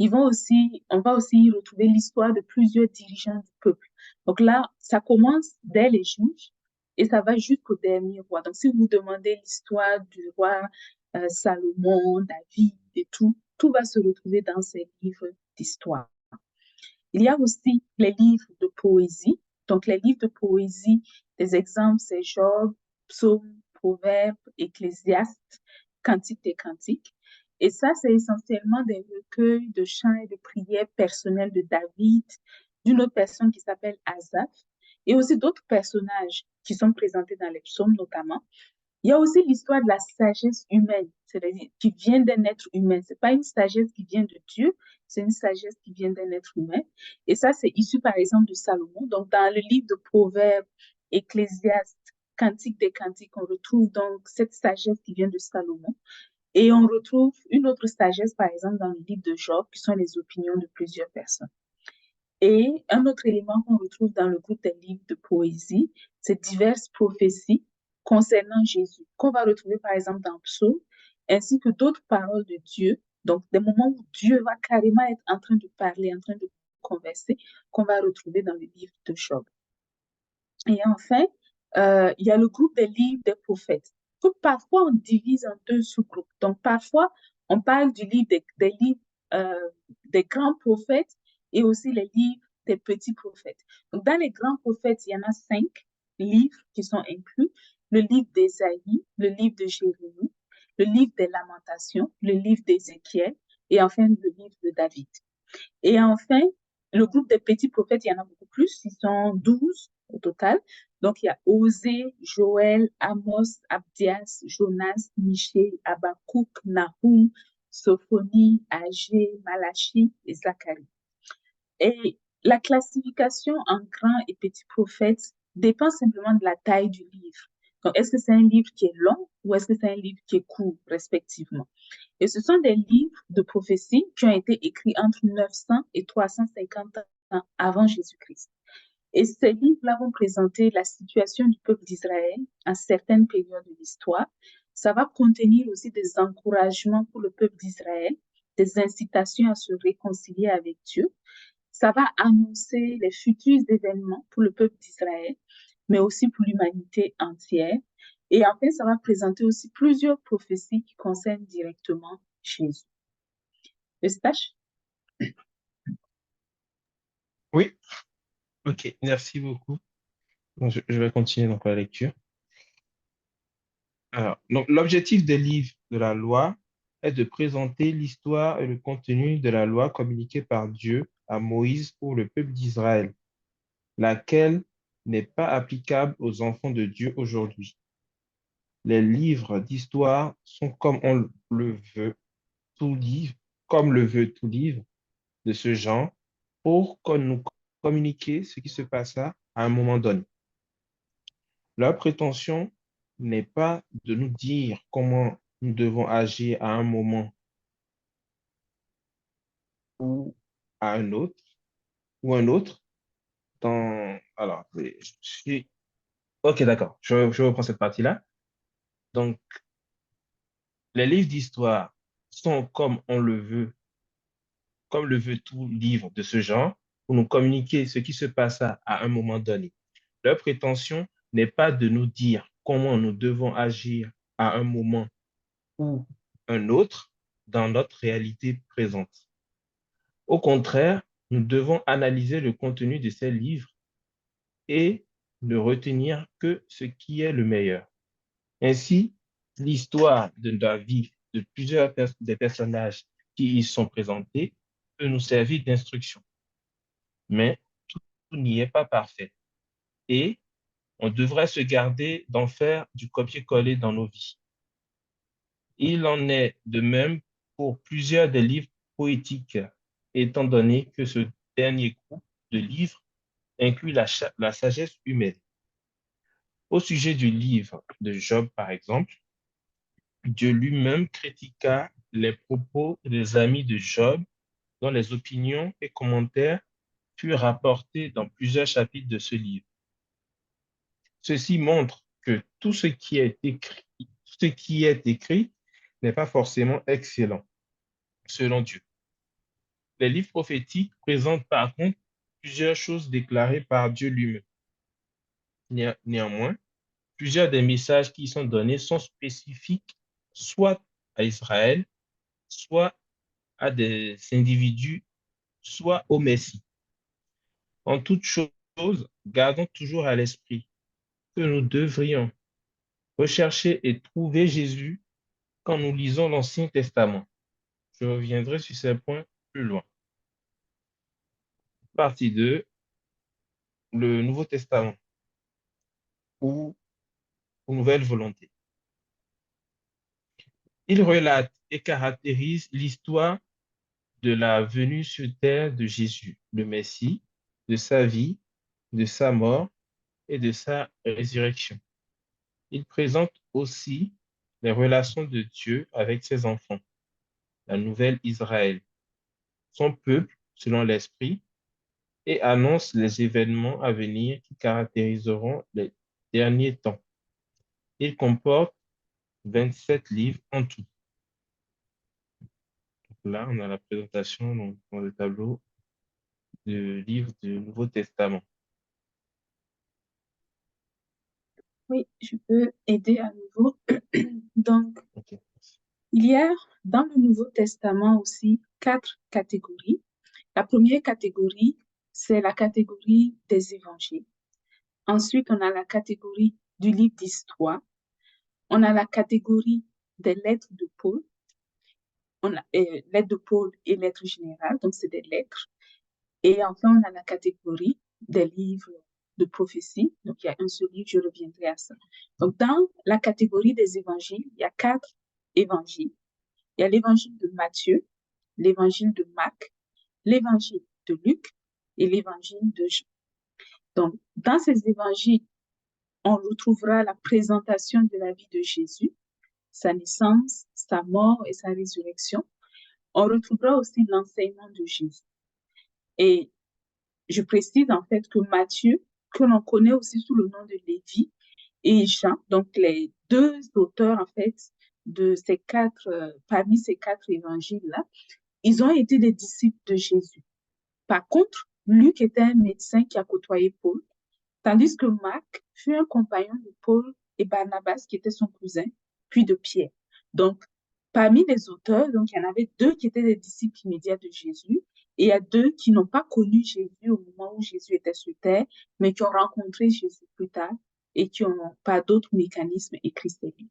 On va aussi y retrouver l'histoire de plusieurs dirigeants du peuple. Donc là, ça commence dès les juges et ça va jusqu'au dernier roi. Donc, si vous demandez l'histoire du roi Salomon, David et tout va se retrouver dans ces livres d'histoire. Il y a aussi les livres de poésie. Donc, les livres de poésie, des exemples, c'est Job, Psaume, Proverbes, Ecclésiaste, Cantique des Cantiques. Et ça, c'est essentiellement des recueils de chants et de prières personnels de David, d'une autre personne qui s'appelle Asaph, et aussi d'autres personnages qui sont présentés dans les psaumes notamment. Il y a aussi l'histoire de la sagesse humaine, c'est-à-dire qui vient d'un être humain. Ce n'est pas une sagesse qui vient de Dieu, c'est une sagesse qui vient d'un être humain. Et ça, c'est issu par exemple de Salomon. Donc, dans le livre de Proverbes, Ecclésiaste, Cantique des Cantiques, on retrouve donc cette sagesse qui vient de Salomon. Et on retrouve une autre sagesse, par exemple, dans le livre de Job, qui sont les opinions de plusieurs personnes. Et un autre élément qu'on retrouve dans le groupe des livres de poésie, c'est diverses prophéties concernant Jésus, qu'on va retrouver par exemple dans Psaume, ainsi que d'autres paroles de Dieu, donc des moments où Dieu va carrément être en train de parler, en train de converser, qu'on va retrouver dans le livre de Job. Et enfin, il y a le groupe des livres des prophètes, que parfois on divise en deux sous-groupes. Donc parfois, on parle du livre des livres des grands prophètes et aussi les livres des petits prophètes. Donc dans les grands prophètes, il y en a 5 livres qui sont inclus. Le livre d'Ésaïe, le livre de Jérémie, le livre des Lamentations, le livre d'Ézéchiel et enfin le livre de David. Et enfin, le groupe des petits prophètes, il y en a beaucoup plus, ils sont 12 au total. Donc, il y a Osée, Joël, Amos, Abdias, Jonas, Michée, Habakkuk, Nahum, Sophonie, Agé, Malachie et Zacharie. Et la classification en grand et petit prophète dépend simplement de la taille du livre. Donc, est-ce que c'est un livre qui est long ou est-ce que c'est un livre qui est court, respectivement? Et ce sont des livres de prophétie qui ont été écrits entre 900 et 350 ans avant Jésus-Christ. Et ces livres-là vont présenter la situation du peuple d'Israël à certaines périodes de l'histoire. Ça va contenir aussi des encouragements pour le peuple d'Israël, des incitations à se réconcilier avec Dieu. Ça va annoncer les futurs événements pour le peuple d'Israël, mais aussi pour l'humanité entière. Et enfin, ça va présenter aussi plusieurs prophéties qui concernent directement Jésus. Eustache? Oui, ok, merci beaucoup. Donc, je vais continuer donc la lecture. Alors, donc, l'objectif des livres de la loi est de présenter l'histoire et le contenu de la loi communiquée par Dieu à Moïse pour le peuple d'Israël, laquelle n'est pas applicable aux enfants de Dieu aujourd'hui. Les livres d'histoire sont comme le veut tout livre de ce genre, pour nous communiquer ce qui se passa à un moment donné. Leur prétention n'est pas de nous dire comment nous devons agir à un moment ou à un autre, ou un autre dans... Alors, ok, d'accord, je reprends cette partie-là. Donc, les livres d'histoire sont comme le veut tout livre de ce genre, pour nous communiquer ce qui se passa à un moment donné. Leur prétention n'est pas de nous dire comment nous devons agir à un moment ou un autre dans notre réalité présente. Au contraire, nous devons analyser le contenu de ces livres et ne retenir que ce qui est le meilleur. Ainsi, l'histoire de la vie de plusieurs des personnages qui y sont présentés peut nous servir d'instruction. Mais tout n'y est pas parfait et on devrait se garder d'en faire du copier-coller dans nos vies. Il en est de même pour plusieurs des livres poétiques, étant donné que ce dernier groupe de livres inclut la sagesse humaine. Au sujet du livre de Job, par exemple, Dieu lui-même critiqua les propos des amis de Job, dont les opinions et commentaires furent rapportés dans plusieurs chapitres de ce livre. Ceci montre que tout ce qui est écrit n'est pas forcément excellent, selon Dieu. Les livres prophétiques présentent par contre plusieurs choses déclarées par Dieu lui-même. Néanmoins, plusieurs des messages qui y sont donnés sont spécifiques soit à Israël, soit à des individus, soit au Messie. En toute chose, gardons toujours à l'esprit que nous devrions rechercher et trouver Jésus quand nous lisons l'Ancien Testament. Je reviendrai sur ces points plus loin. Partie 2, le Nouveau Testament ou Nouvelle Volonté. Il relate et caractérise l'histoire de la venue sur terre de Jésus, le Messie, de sa vie, de sa mort et de sa résurrection. Il présente aussi les relations de Dieu avec ses enfants, la nouvelle Israël, son peuple selon l'Esprit, et annonce les événements à venir qui caractériseront les derniers temps. Il comporte 27 livres en tout. Là, on a la présentation dans le tableau du livre du Nouveau Testament. Oui, je peux aider à nouveau. Donc, Ok. il y a dans le Nouveau Testament aussi 4 catégories. La première catégorie, c'est la catégorie des évangiles. Ensuite, on a la catégorie du livre d'histoire. On a la catégorie des lettres de Paul. On a lettres de Paul et lettres générales, donc c'est des lettres. Et enfin, on a la catégorie des livres de prophétie. Donc, il y a un seul livre, je reviendrai à ça. Donc, dans la catégorie des évangiles, il y a 4 évangiles. Il y a l'évangile de Matthieu, l'évangile de Marc, l'évangile de Luc et l'évangile de Jean. Donc, dans ces évangiles, on retrouvera la présentation de la vie de Jésus, sa naissance, sa mort et sa résurrection. On retrouvera aussi l'enseignement de Jésus. Et je précise en fait que Matthieu, que l'on connaît aussi sous le nom de Lévi, et Jean, donc les 2 auteurs en fait de ces 4, parmi ces 4 évangiles-là, ils ont été des disciples de Jésus. Par contre, Luc était un médecin qui a côtoyé Paul, tandis que Marc fut un compagnon de Paul et Barnabas qui était son cousin, puis de Pierre. Donc, parmi les auteurs, donc, il y en avait 2 qui étaient des disciples immédiats de Jésus et il y a 2 qui n'ont pas connu Jésus au moment où Jésus était sur terre, mais qui ont rencontré Jésus plus tard et qui ont, par d'autres mécanismes, écrit ces livres.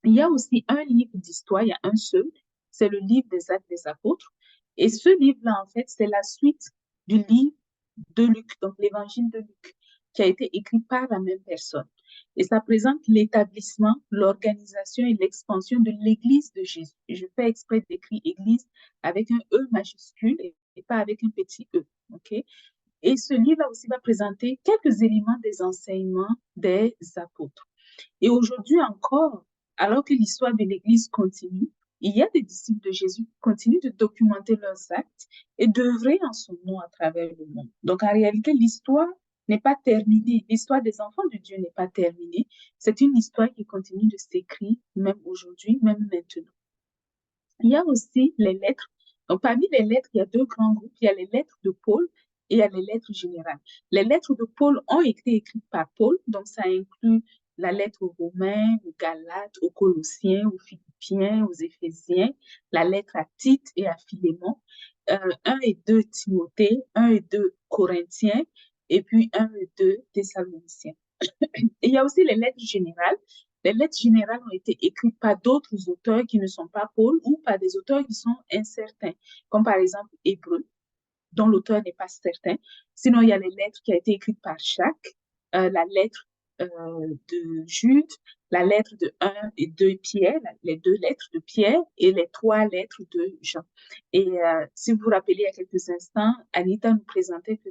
Il y a aussi un livre d'histoire, il y a un seul, c'est le livre des Actes des Apôtres. Et ce livre-là, en fait, c'est la suite du livre de Luc, donc l'évangile de Luc, qui a été écrit par la même personne. Et ça présente l'établissement, l'organisation et l'expansion de l'Église de Jésus. Et je fais exprès d'écrire Église avec un E majuscule et pas avec un petit E. Okay? Et ce livre-là aussi va présenter quelques éléments des enseignements des apôtres. Et aujourd'hui encore, alors que l'histoire de l'Église continue, Il y a des disciples de Jésus qui continuent de documenter leurs actes et d'œuvrer en son nom à travers le monde. Donc, en réalité, l'histoire n'est pas terminée. L'histoire des enfants de Dieu n'est pas terminée. C'est une histoire qui continue de s'écrire, même aujourd'hui, même maintenant. Il y a aussi les lettres. Donc, parmi les lettres, il y a deux grands groupes. Il y a les lettres de Paul et il y a les lettres générales. Les lettres de Paul ont été écrites par Paul, donc ça inclut la lettre aux Romains, aux Galates, aux Colossiens, aux Philippiens, aux Éphésiens, la lettre à Tite et à Philémon, 1 et 2 Timothée, 1 et 2 Corinthiens, et puis 1 et 2 Thessaloniciens. Et il y a aussi les lettres générales. Les lettres générales ont été écrites par d'autres auteurs qui ne sont pas Paul ou par des auteurs qui sont incertains, comme par exemple Hébreu, dont l'auteur n'est pas certain. Sinon, il y a les lettres qui ont été écrites par Jacques, la lettre de Jude, la lettre de 1 et 2 Pierre, les deux lettres de Pierre et les trois lettres de Jean. Et si vous vous rappelez, il y a quelques instants, Anita nous présentait que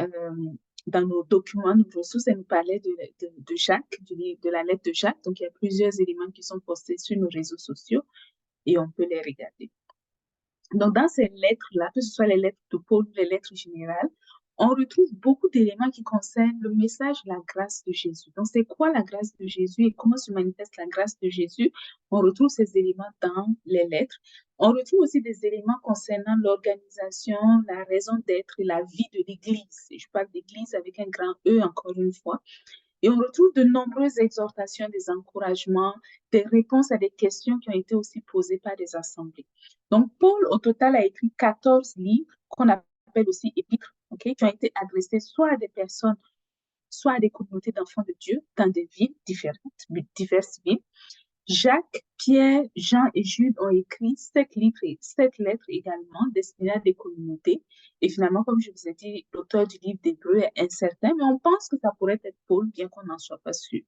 euh, dans nos documents, nos ressources, elle nous parlait de Jacques, de la lettre de Jacques. Donc, il y a plusieurs éléments qui sont postés sur nos réseaux sociaux et on peut les regarder. Donc, dans ces lettres-là, que ce soit les lettres de Paul ou les lettres générales, on retrouve beaucoup d'éléments qui concernent le message de la grâce de Jésus. Donc, c'est quoi la grâce de Jésus et comment se manifeste la grâce de Jésus? On retrouve ces éléments dans les lettres. On retrouve aussi des éléments concernant l'organisation, la raison d'être et la vie de l'Église. Je parle d'Église avec un grand E encore une fois. Et on retrouve de nombreuses exhortations, des encouragements, des réponses à des questions qui ont été aussi posées par des assemblées. Donc, Paul, au total, a écrit 14 livres qu'on appelle aussi épîtres, qui ont été adressés soit à des personnes, soit à des communautés d'enfants de Dieu dans des villes différentes, diverses villes. Jacques, Pierre, Jean et Jude ont écrit 7 lettres également destinées à des communautés. Et finalement, comme je vous ai dit, l'auteur du livre d'Hébreu est incertain, mais on pense que ça pourrait être Paul, bien qu'on n'en soit pas sûr.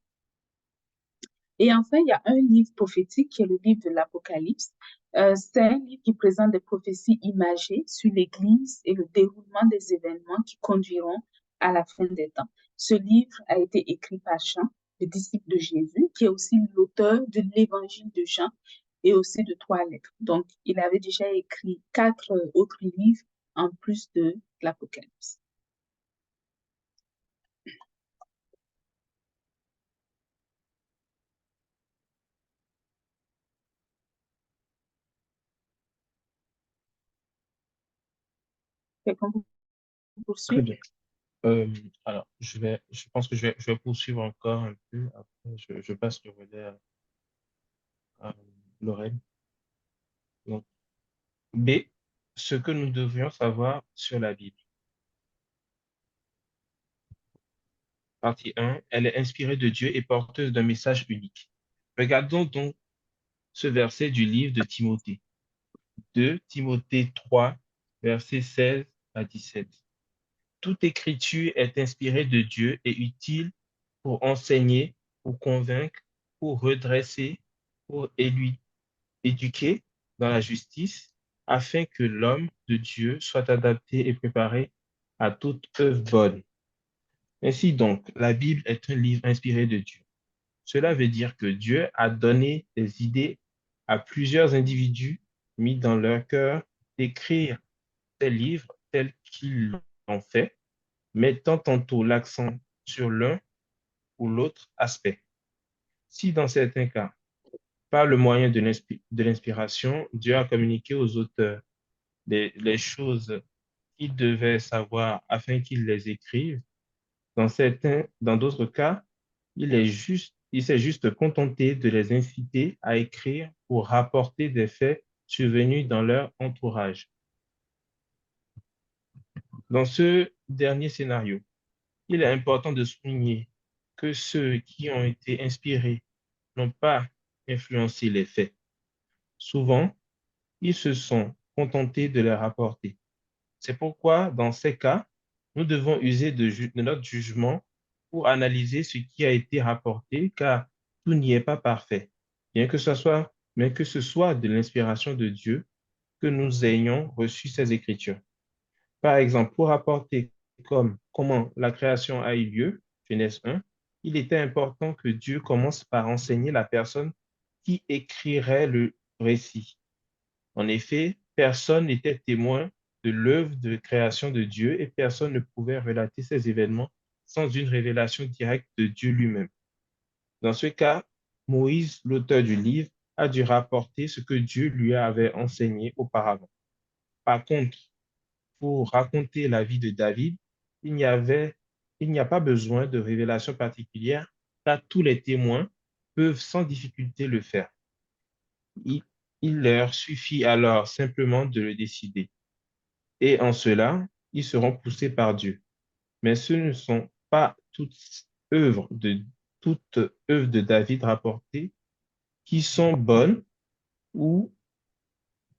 Et enfin, il y a un livre prophétique qui est le livre de l'Apocalypse. C'est un livre qui présente des prophéties imagées sur l'Église et le déroulement des événements qui conduiront à la fin des temps. Ce livre a été écrit par Jean, le disciple de Jésus, qui est aussi l'auteur de l'Évangile de Jean et aussi de 3 lettres. Donc, il avait déjà écrit 4 autres livres en plus de l'Apocalypse. Quelqu'un pour Très poursuivre? bien. Alors, je pense que je vais poursuivre encore un peu. Après, je passe le relais à Lorraine. Donc, B, ce que nous devrions savoir sur la Bible. Partie 1, elle est inspirée de Dieu et porteuse d'un message unique. Regardons donc ce verset du livre de Timothée. 2 Timothée 3, versets 16 à 17. Toute écriture est inspirée de Dieu et utile pour enseigner, pour convaincre, pour redresser, pour éduquer dans la justice, afin que l'homme de Dieu soit adapté et préparé à toute œuvre bonne. Ainsi donc, la Bible est un livre inspiré de Dieu. Cela veut dire que Dieu a donné des idées à plusieurs individus mis dans leur cœur d'écrire ces livres tels qu'ils l'ont fait, mettant tantôt l'accent sur l'un ou l'autre aspect. Si dans certains cas, par le moyen de l'inspiration, Dieu a communiqué aux auteurs les choses qu'ils devaient savoir afin qu'ils les écrivent, dans d'autres cas, il s'est juste contenté de les inciter à écrire pour rapporter des faits survenus dans leur entourage. Dans ce dernier scénario, il est important de souligner que ceux qui ont été inspirés n'ont pas influencé les faits. Souvent, ils se sont contentés de les rapporter. C'est pourquoi, dans ces cas, nous devons user de notre jugement pour analyser ce qui a été rapporté, car tout n'y est pas parfait. Mais que ce soit de l'inspiration de Dieu que nous ayons reçu ces Écritures. Par exemple, pour rapporter comment la création a eu lieu, Genèse 1, il était important que Dieu commence par enseigner la personne qui écrirait le récit. En effet, personne n'était témoin de l'œuvre de création de Dieu et personne ne pouvait relater ces événements sans une révélation directe de Dieu lui-même. Dans ce cas, Moïse, l'auteur du livre, a dû rapporter ce que Dieu lui avait enseigné auparavant. Par contre, pour raconter la vie de David, il n'y avait, il n'y a pas besoin de révélation particulière, car tous les témoins peuvent sans difficulté le faire. Il, il leur suffit alors simplement de le décider. Et en cela, ils seront poussés par Dieu. Mais ce ne sont pas toutes œuvres de David rapportées qui sont bonnes ou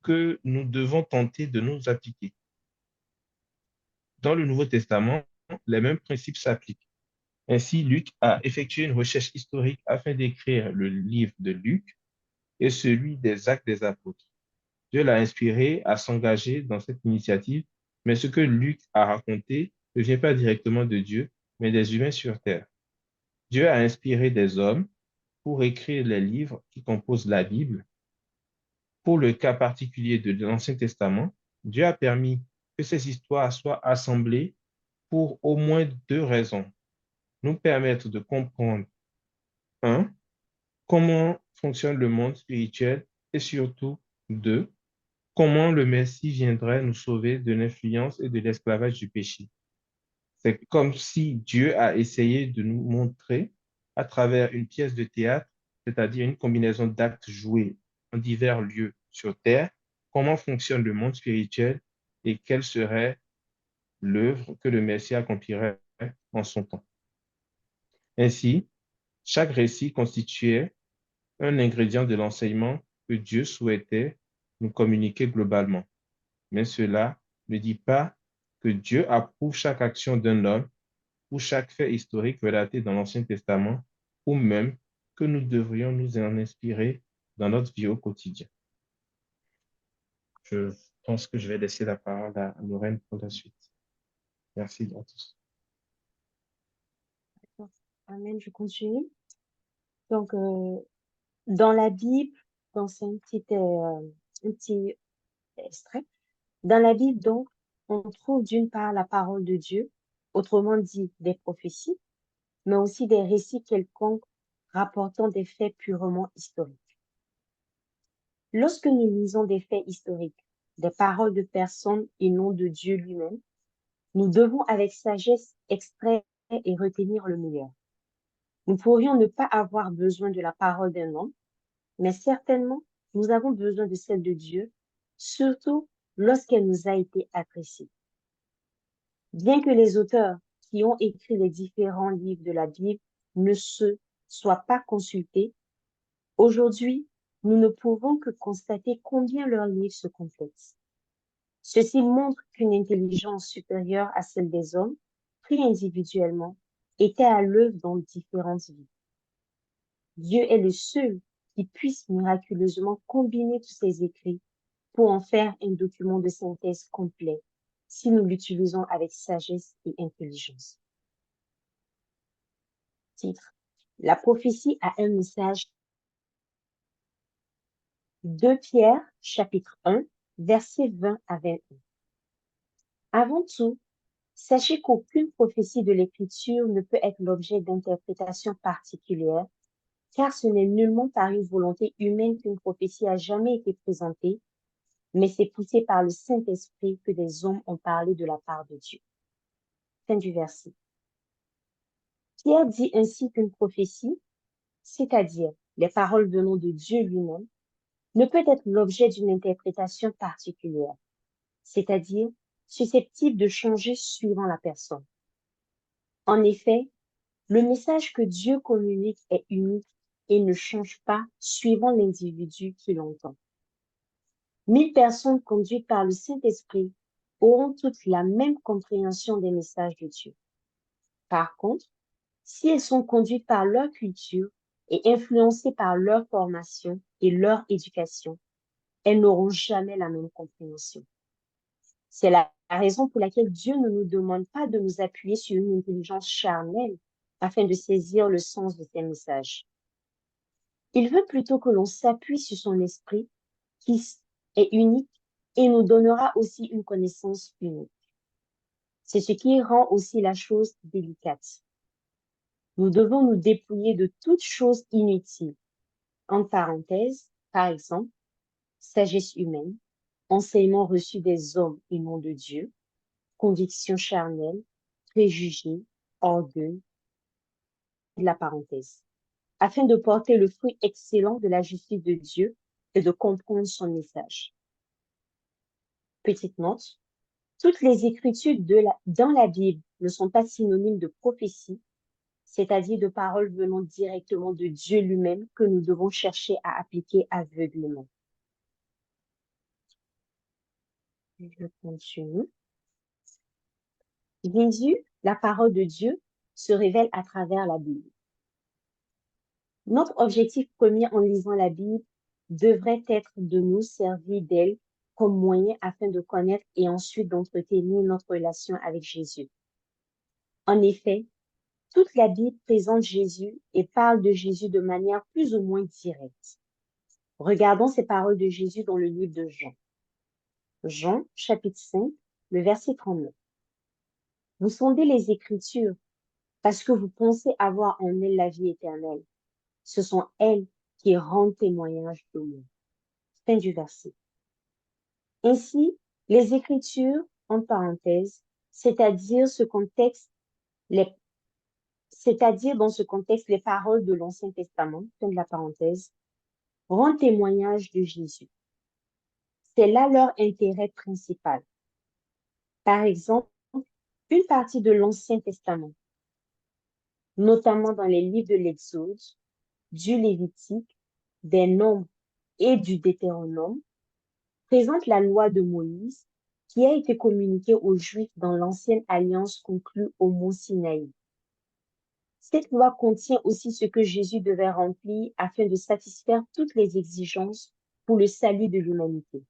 que nous devons tenter de nous appliquer. Dans le Nouveau Testament, les mêmes principes s'appliquent. Ainsi, Luc a effectué une recherche historique afin d'écrire le livre de Luc et celui des Actes des Apôtres. Dieu l'a inspiré à s'engager dans cette initiative, mais ce que Luc a raconté ne vient pas directement de Dieu, mais des humains sur terre. Dieu a inspiré des hommes pour écrire les livres qui composent la Bible. Pour le cas particulier de l'Ancien Testament, Dieu a permis que ces histoires soient assemblées pour au moins deux raisons. Nous permettre de comprendre, un, comment fonctionne le monde spirituel et surtout, deux, comment le Messie viendrait nous sauver de l'influence et de l'esclavage du péché. C'est comme si Dieu a essayé de nous montrer à travers une pièce de théâtre, c'est-à-dire une combinaison d'actes joués en divers lieux sur Terre, comment fonctionne le monde spirituel et quelle serait l'œuvre que le Messie accomplirait en son temps. Ainsi, chaque récit constituait un ingrédient de l'enseignement que Dieu souhaitait nous communiquer globalement. Mais cela ne dit pas que Dieu approuve chaque action d'un homme ou chaque fait historique relaté dans l'Ancien Testament, ou même que nous devrions nous en inspirer dans notre vie au quotidien. Je pense que je vais laisser la parole à Lorraine pour la suite. Merci à tous. Amen, je continue. Donc, dans la Bible, donc c'est un petit extrait. Dans la Bible, donc, on trouve d'une part la parole de Dieu, autrement dit des prophéties, mais aussi des récits quelconques rapportant des faits purement historiques. Lorsque nous lisons des faits historiques, des paroles de personnes et non de Dieu lui-même, nous devons avec sagesse extraire et retenir le meilleur. Nous pourrions ne pas avoir besoin de la parole d'un homme, mais certainement, nous avons besoin de celle de Dieu, surtout lorsqu'elle nous a été adressée. Bien que les auteurs qui ont écrit les différents livres de la Bible ne se soient pas consultés, aujourd'hui, nous ne pouvons que constater combien leurs livres se complètent. Ceci montre qu'une intelligence supérieure à celle des hommes, pris individuellement, était à l'œuvre dans différentes vies. Dieu est le seul qui puisse miraculeusement combiner tous ces écrits pour en faire un document de synthèse complet, si nous l'utilisons avec sagesse et intelligence. Titre. La prophétie a un message. 2 Pierre, chapitre 1, versets 20 à 21. Avant tout, sachez qu'aucune prophétie de l'Écriture ne peut être l'objet d'interprétation particulière, car ce n'est nullement par une volonté humaine qu'une prophétie a jamais été présentée, mais c'est poussé par le Saint-Esprit que des hommes ont parlé de la part de Dieu. Fin du verset. Pierre dit ainsi qu'une prophétie, c'est-à-dire les paroles venant de Dieu lui-même, ne peut être l'objet d'une interprétation particulière, c'est-à-dire susceptible de changer suivant la personne. En effet, le message que Dieu communique est unique et ne change pas suivant l'individu qui l'entend. 1000 personnes conduites par le Saint-Esprit auront toutes la même compréhension des messages de Dieu. Par contre, si elles sont conduites par leur culture et influencées par leur formation et leur éducation, elles n'auront jamais la même compréhension. C'est la raison pour laquelle Dieu ne nous demande pas de nous appuyer sur une intelligence charnelle afin de saisir le sens de ses messages. Il veut plutôt que l'on s'appuie sur son esprit qui est unique et nous donnera aussi une connaissance unique. C'est ce qui rend aussi la chose délicate. Nous devons nous dépouiller de toute chose inutile. En parenthèse, par exemple, sagesse humaine, enseignement reçu des hommes et non de Dieu, conviction charnelle, préjugés, orgueil, de la parenthèse, afin de porter le fruit excellent de la justice de Dieu et de comprendre son message. Petite note, toutes les écritures dans la Bible ne sont pas synonymes de prophétie, c'est-à-dire de paroles venant directement de Dieu lui-même que nous devons chercher à appliquer aveuglément. Je continue. Jésus, la parole de Dieu, se révèle à travers la Bible. Notre objectif premier en lisant la Bible devrait être de nous servir d'elle comme moyen afin de connaître et ensuite d'entretenir notre relation avec Jésus. En effet, toute la Bible présente Jésus et parle de Jésus de manière plus ou moins directe. Regardons ces paroles de Jésus dans le livre de Jean. Jean, chapitre 5, le verset 39. Vous sondez les Écritures parce que vous pensez avoir en elles la vie éternelle. Ce sont elles qui rendent témoignage de moi. Fin du verset. Ainsi, les Écritures, en parenthèse, c'est-à-dire dans ce contexte, les paroles de l'Ancien Testament, fin de la parenthèse, rendent témoignage de Jésus. C'est là leur intérêt principal. Par exemple, une partie de l'Ancien Testament, notamment dans les livres de l'Exode, du Lévitique, des Nombres et du Deutéronome, présente la loi de Moïse qui a été communiquée aux Juifs dans l'ancienne alliance conclue au mont Sinaï. Cette loi contient aussi ce que Jésus devait remplir afin de satisfaire toutes les exigences pour le salut de l'humanité.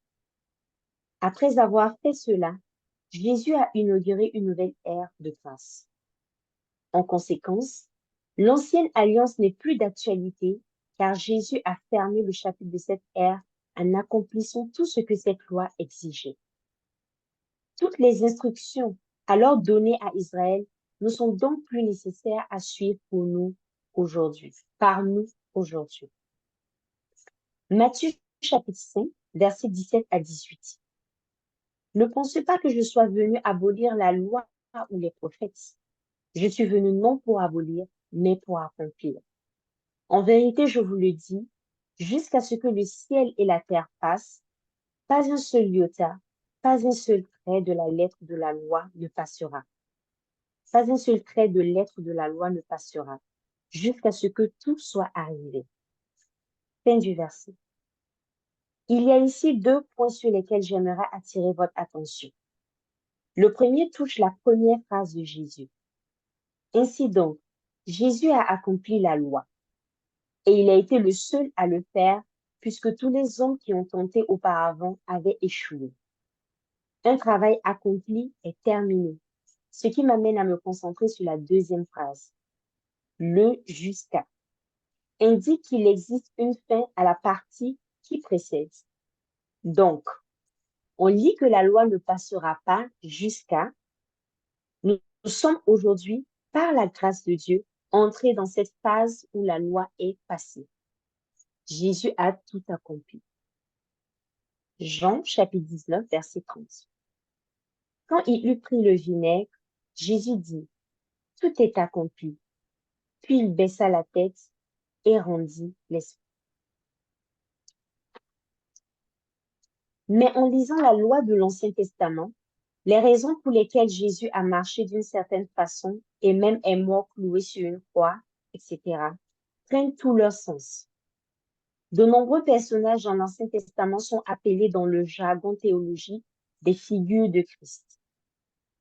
Après avoir fait cela, Jésus a inauguré une nouvelle ère de grâce. En conséquence, l'ancienne alliance n'est plus d'actualité car Jésus a fermé le chapitre de cette ère en accomplissant tout ce que cette loi exigeait. Toutes les instructions alors données à Israël ne sont donc plus nécessaires à suivre pour nous aujourd'hui, par nous aujourd'hui. Matthieu chapitre 5, versets 17 à 18. Ne pensez pas que je sois venu abolir la loi ou les prophètes. Je suis venu non pour abolir, mais pour accomplir. En vérité, je vous le dis, jusqu'à ce que le ciel et la terre passent, pas un seul iota, pas un seul trait de la lettre de la loi ne passera. Pas un seul trait de lettre de la loi ne passera, jusqu'à ce que tout soit arrivé. Fin du verset. Il y a ici deux points sur lesquels j'aimerais attirer votre attention. Le premier touche la première phrase de Jésus. Ainsi donc, Jésus a accompli la loi et il a été le seul à le faire puisque tous les hommes qui ont tenté auparavant avaient échoué. Un travail accompli est terminé, ce qui m'amène à me concentrer sur la deuxième phrase. Le jusqu'à indique qu'il existe une fin à la partie qui précède. Donc, on lit que la loi ne passera pas jusqu'à. Nous sommes aujourd'hui, par la grâce de Dieu, entrés dans cette phase où la loi est passée. Jésus a tout accompli. Jean, chapitre 19, verset 30. Quand il eut pris le vinaigre, Jésus dit, « Tout est accompli. » Puis il baissa la tête et rendit l'esprit. Mais en lisant la loi de l'Ancien Testament, les raisons pour lesquelles Jésus a marché d'une certaine façon et même est mort cloué sur une croix, etc., prennent tout leur sens. De nombreux personnages dans l'Ancien Testament sont appelés dans le jargon théologique des figures de Christ.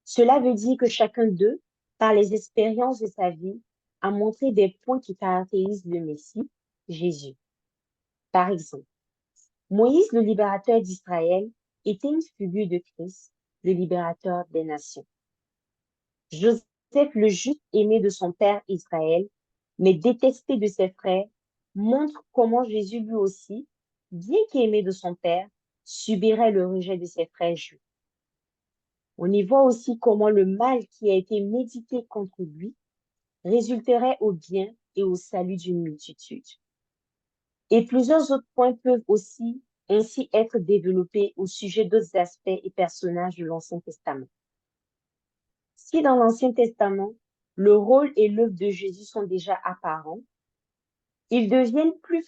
Cela veut dire que chacun d'eux, par les expériences de sa vie, a montré des points qui caractérisent le Messie, Jésus. Par exemple, Moïse, le libérateur d'Israël, était une figure de Christ, le libérateur des nations. Joseph, le juste aimé de son père Israël, mais détesté de ses frères, montre comment Jésus lui aussi, bien qu'aimé de son père, subirait le rejet de ses frères juifs. On y voit aussi comment le mal qui a été médité contre lui résulterait au bien et au salut d'une multitude. Et plusieurs autres points peuvent aussi ainsi être développés au sujet d'autres aspects et personnages de l'Ancien Testament. Si dans l'Ancien Testament, le rôle et l'œuvre de Jésus sont déjà apparents, ils deviennent plus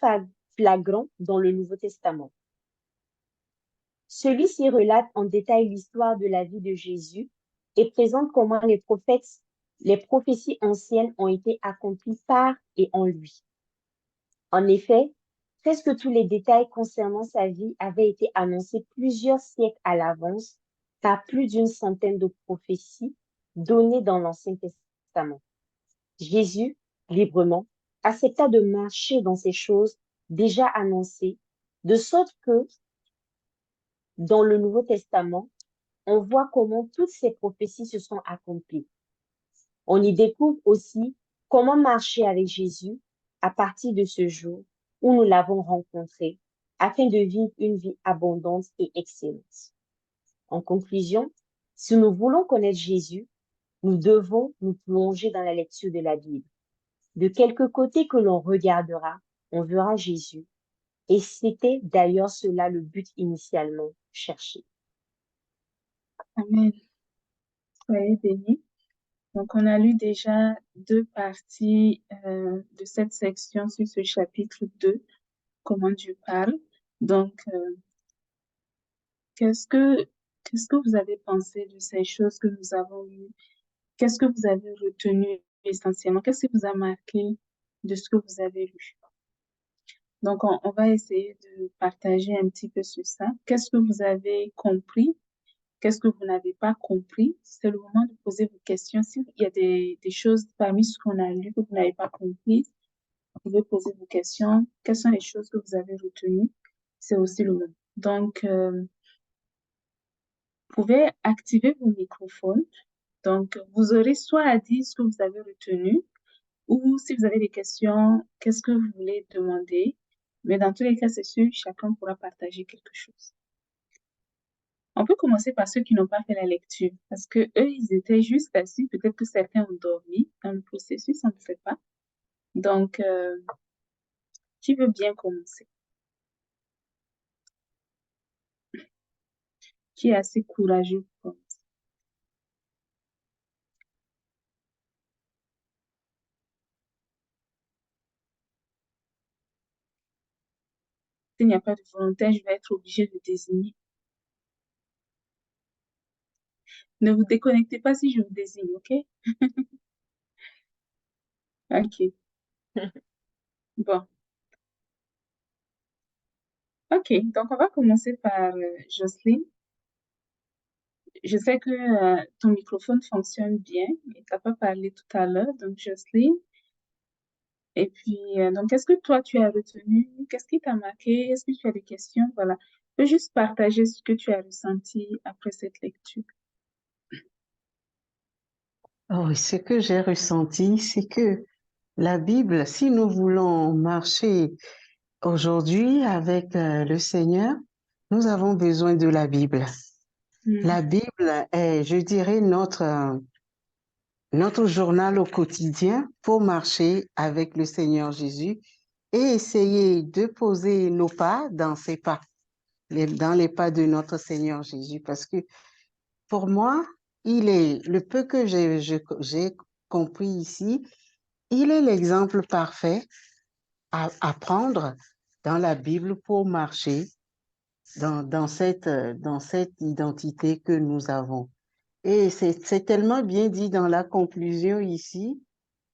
flagrants dans le Nouveau Testament. Celui-ci relate en détail l'histoire de la vie de Jésus et présente comment les prophéties anciennes ont été accomplies par et en lui. En effet, presque tous les détails concernant sa vie avaient été annoncés plusieurs siècles à l'avance par plus d'une centaine de prophéties données dans l'Ancien Testament. Jésus, librement, accepta de marcher dans ces choses déjà annoncées, de sorte que, dans le Nouveau Testament, on voit comment toutes ces prophéties se sont accomplies. On y découvre aussi comment marcher avec Jésus à partir de ce jour où nous l'avons rencontré, afin de vivre une vie abondante et excellente. En conclusion, si nous voulons connaître Jésus, nous devons nous plonger dans la lecture de la Bible. De quelque côté que l'on regardera, on verra Jésus. Et c'était d'ailleurs cela le but initialement cherché. Amen. Soyez bénis. Donc, on a lu déjà deux parties de cette section sur ce chapitre 2, comment Dieu parle. Donc, qu'est-ce que vous avez pensé de ces choses que nous avons lues? Qu'est-ce que vous avez retenu essentiellement? Qu'est-ce qui vous a marqué de ce que vous avez lu? Donc, on va essayer de partager un petit peu sur ça. Qu'est-ce que vous avez compris? Qu'est-ce que vous n'avez pas compris? C'est le moment de poser vos questions. S'il y a des choses parmi ce qu'on a lu que vous n'avez pas compris, vous pouvez poser vos questions. Quelles sont les choses que vous avez retenues? C'est aussi le moment. Donc, vous pouvez activer vos microphones. Donc, vous aurez soit à dire ce que vous avez retenu, ou si vous avez des questions, qu'est-ce que vous voulez demander. Mais dans tous les cas, c'est sûr, chacun pourra partager quelque chose. On peut commencer par ceux qui n'ont pas fait la lecture, parce que eux, ils étaient juste assis. Peut-être que certains ont dormi dans le processus, on ne sait pas. Donc, qui veut bien commencer? Qui est assez courageux pour commencer? S'il n'y a pas de volontaire, je vais être obligée de désigner. Ne vous déconnectez pas si je vous désigne, OK? OK. Bon. OK. Donc, on va commencer par Jocelyne. Je sais que ton microphone fonctionne bien, mais tu n'as pas parlé tout à l'heure. Donc, Jocelyne. Et puis, donc, qu'est-ce que toi, tu as retenu? Qu'est-ce qui t'a marqué? Est-ce que tu as des questions? Voilà. Tu peux juste partager ce que tu as ressenti après cette lecture. Oh, ce que j'ai ressenti, c'est que la Bible, si nous voulons marcher aujourd'hui avec le Seigneur, nous avons besoin de la Bible. La Bible est, je dirais, notre journal au quotidien pour marcher avec le Seigneur Jésus et essayer de poser nos pas dans ses pas, dans les pas de notre Seigneur Jésus. Parce que pour moi, il est, le peu que j'ai compris ici, il est l'exemple parfait à prendre dans la Bible pour marcher dans cette identité que nous avons. Et c'est tellement bien dit dans la conclusion ici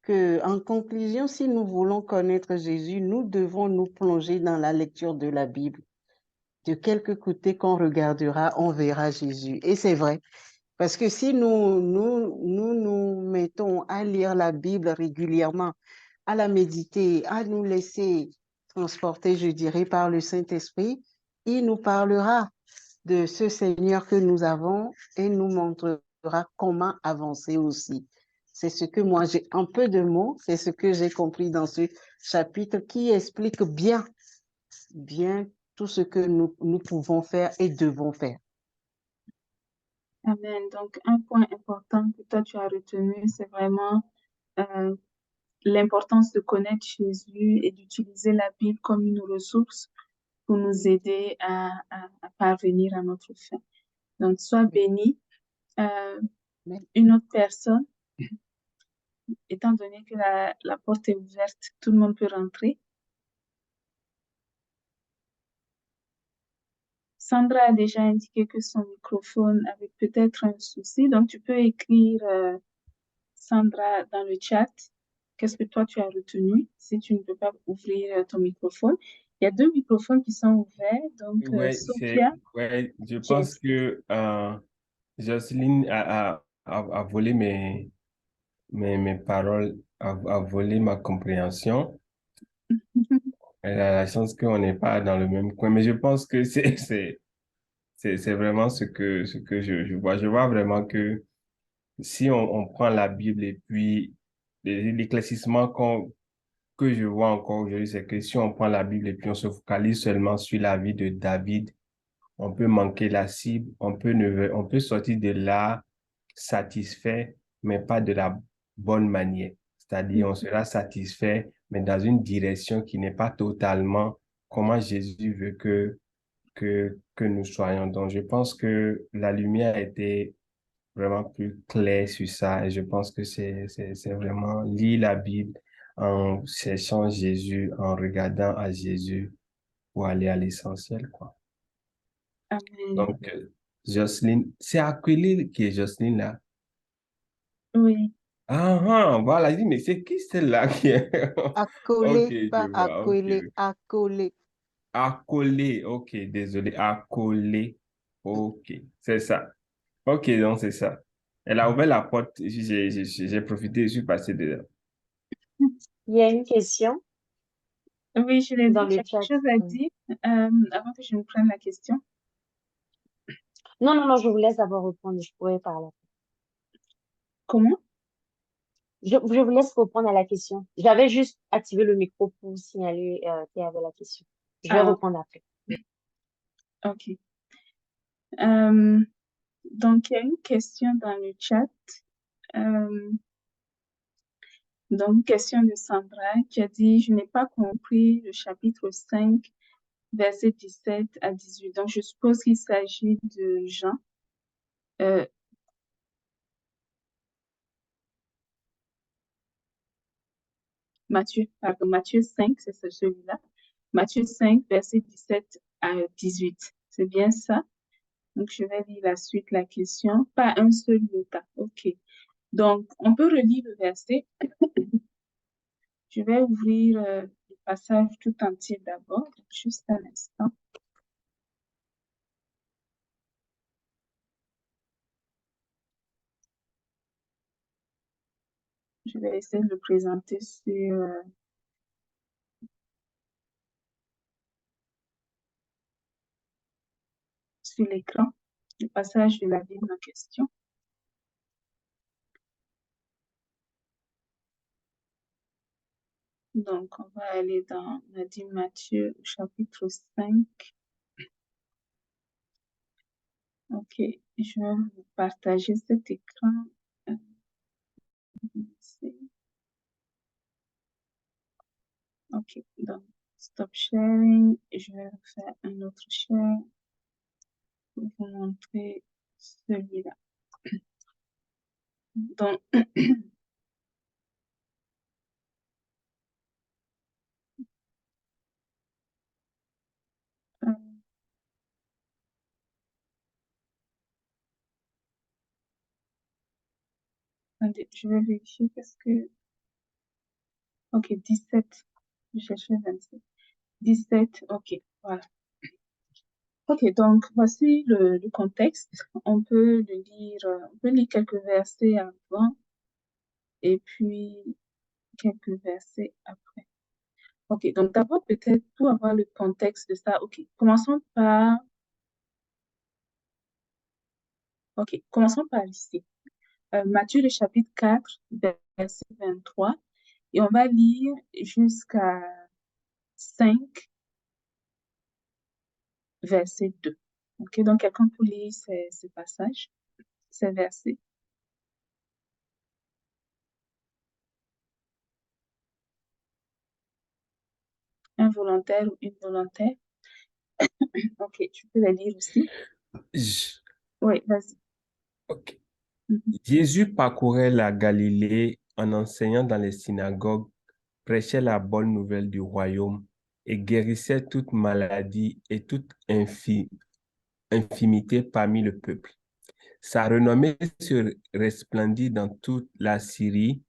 que, en conclusion, si nous voulons connaître Jésus, nous devons nous plonger dans la lecture de la Bible. De quelque côté qu'on regardera, on verra Jésus. Et c'est vrai, parce que si nous mettons à lire la Bible régulièrement, à la méditer, à nous laisser transporter, je dirais, par le Saint-Esprit, il nous parlera de ce Seigneur que nous avons et nous montrera comment avancer aussi. C'est ce que moi, j'ai un peu de mots, c'est ce que j'ai compris dans ce chapitre qui explique bien tout ce que nous pouvons faire et devons faire. Amen. Donc, un point important que toi tu as retenu, c'est vraiment l'importance de connaître Jésus et d'utiliser la Bible comme une ressource pour nous aider à parvenir à notre fin. Donc, sois béni. Une autre personne, étant donné que la porte est ouverte, tout le monde peut rentrer. Sandra a déjà indiqué que son microphone avait peut-être un souci, donc tu peux écrire, Sandra, dans le chat. Qu'est-ce que toi tu as retenu si tu ne peux pas ouvrir ton microphone? Il y a deux microphones qui sont ouverts, donc Sophia, Je pense Jess. que Jocelyne a volé mes paroles, a volé ma compréhension. Elle a la chance qu'on n'est pas dans le même coin, mais je pense que c'est vraiment ce que je vois. Je vois vraiment que si on prend la Bible et puis l'éclaircissement que je vois encore aujourd'hui, c'est que si on prend la Bible et puis on se focalise seulement sur la vie de David, on peut manquer la cible, on peut sortir de là satisfait, mais pas de la bonne manière. C'est-à-dire, on sera satisfait, mais dans une direction qui n'est pas totalement comment Jésus veut que nous soyons. Donc, je pense que la lumière était vraiment plus claire sur ça et je pense que c'est vraiment lire la Bible en cherchant Jésus, en regardant à Jésus pour aller à l'essentiel, quoi. Amen. Donc, Jocelyne, c'est Aquilée qui est Jocelyne là. Oui. Ah, voilà, je dis, mais c'est qui celle-là qui est... Ok, Accolé, je pas vois, ok. accolé, accolé. Accolé, ok, désolé, accolé, ok, c'est ça. Ok, donc c'est ça. Elle a ouvert la porte, j'ai profité, je suis passé dedans. Il y a une question Oui, je l'ai dans vu. Tu le as quelque chat. chose à dire avant que je me prenne la question? Non, non, non, je vous laisse d'abord répondre. Je pourrais parler. Comment? Je vous laisse répondre à la question. J'avais juste activé le micro pour signaler qu'il y avait la question. Je vais Ah, répondre après. ok. Donc, il y a une question dans le chat. Euh, donc, question de Sandra qui a dit, je n'ai pas compris le chapitre 5, versets 17 à 18. Donc, je suppose qu'il s'agit de Jean. Matthieu, pardon, Matthieu 5, c'est celui-là. Matthieu 5, verset 17 à 18. C'est bien ça? Donc, je vais lire la suite, la question. Pas un seul iota. OK. Donc, on peut relire le verset. Je vais ouvrir le passage tout entier d'abord. Juste un instant. Je vais essayer de le présenter sur l'écran. Le passage de la Bible en question. Donc, on va aller dans, on a dit Matthieu, chapitre 5. OK, je vais vous partager cet écran. OK, donc stop sharing. Je vais faire un autre share pour vous montrer celui-là. Donc, attendez, je vais vérifier parce que... OK, 17. Je cherchais 27. 17, OK, voilà. OK, donc voici le contexte. On peut lire quelques versets avant et puis quelques versets après. OK, donc d'abord peut-être pour avoir le contexte de ça, OK, commençons par ici. Matthieu, le chapitre 4, verset 23, et on va lire jusqu'à 5 verset 2. Ok, donc quelqu'un peut lire ces passages, ces versets. Un volontaire ou une volontaire. Ok, tu peux les lire aussi. J- Oui, vas-y. ok. Mhm. Jésus parcourait la Galilée en enseignant dans les synagogues, prêchait la bonne nouvelle du royaume et guérissait toute maladie et toute infimité parmi le peuple. Sa renommée se resplendit dans toute la Syrie.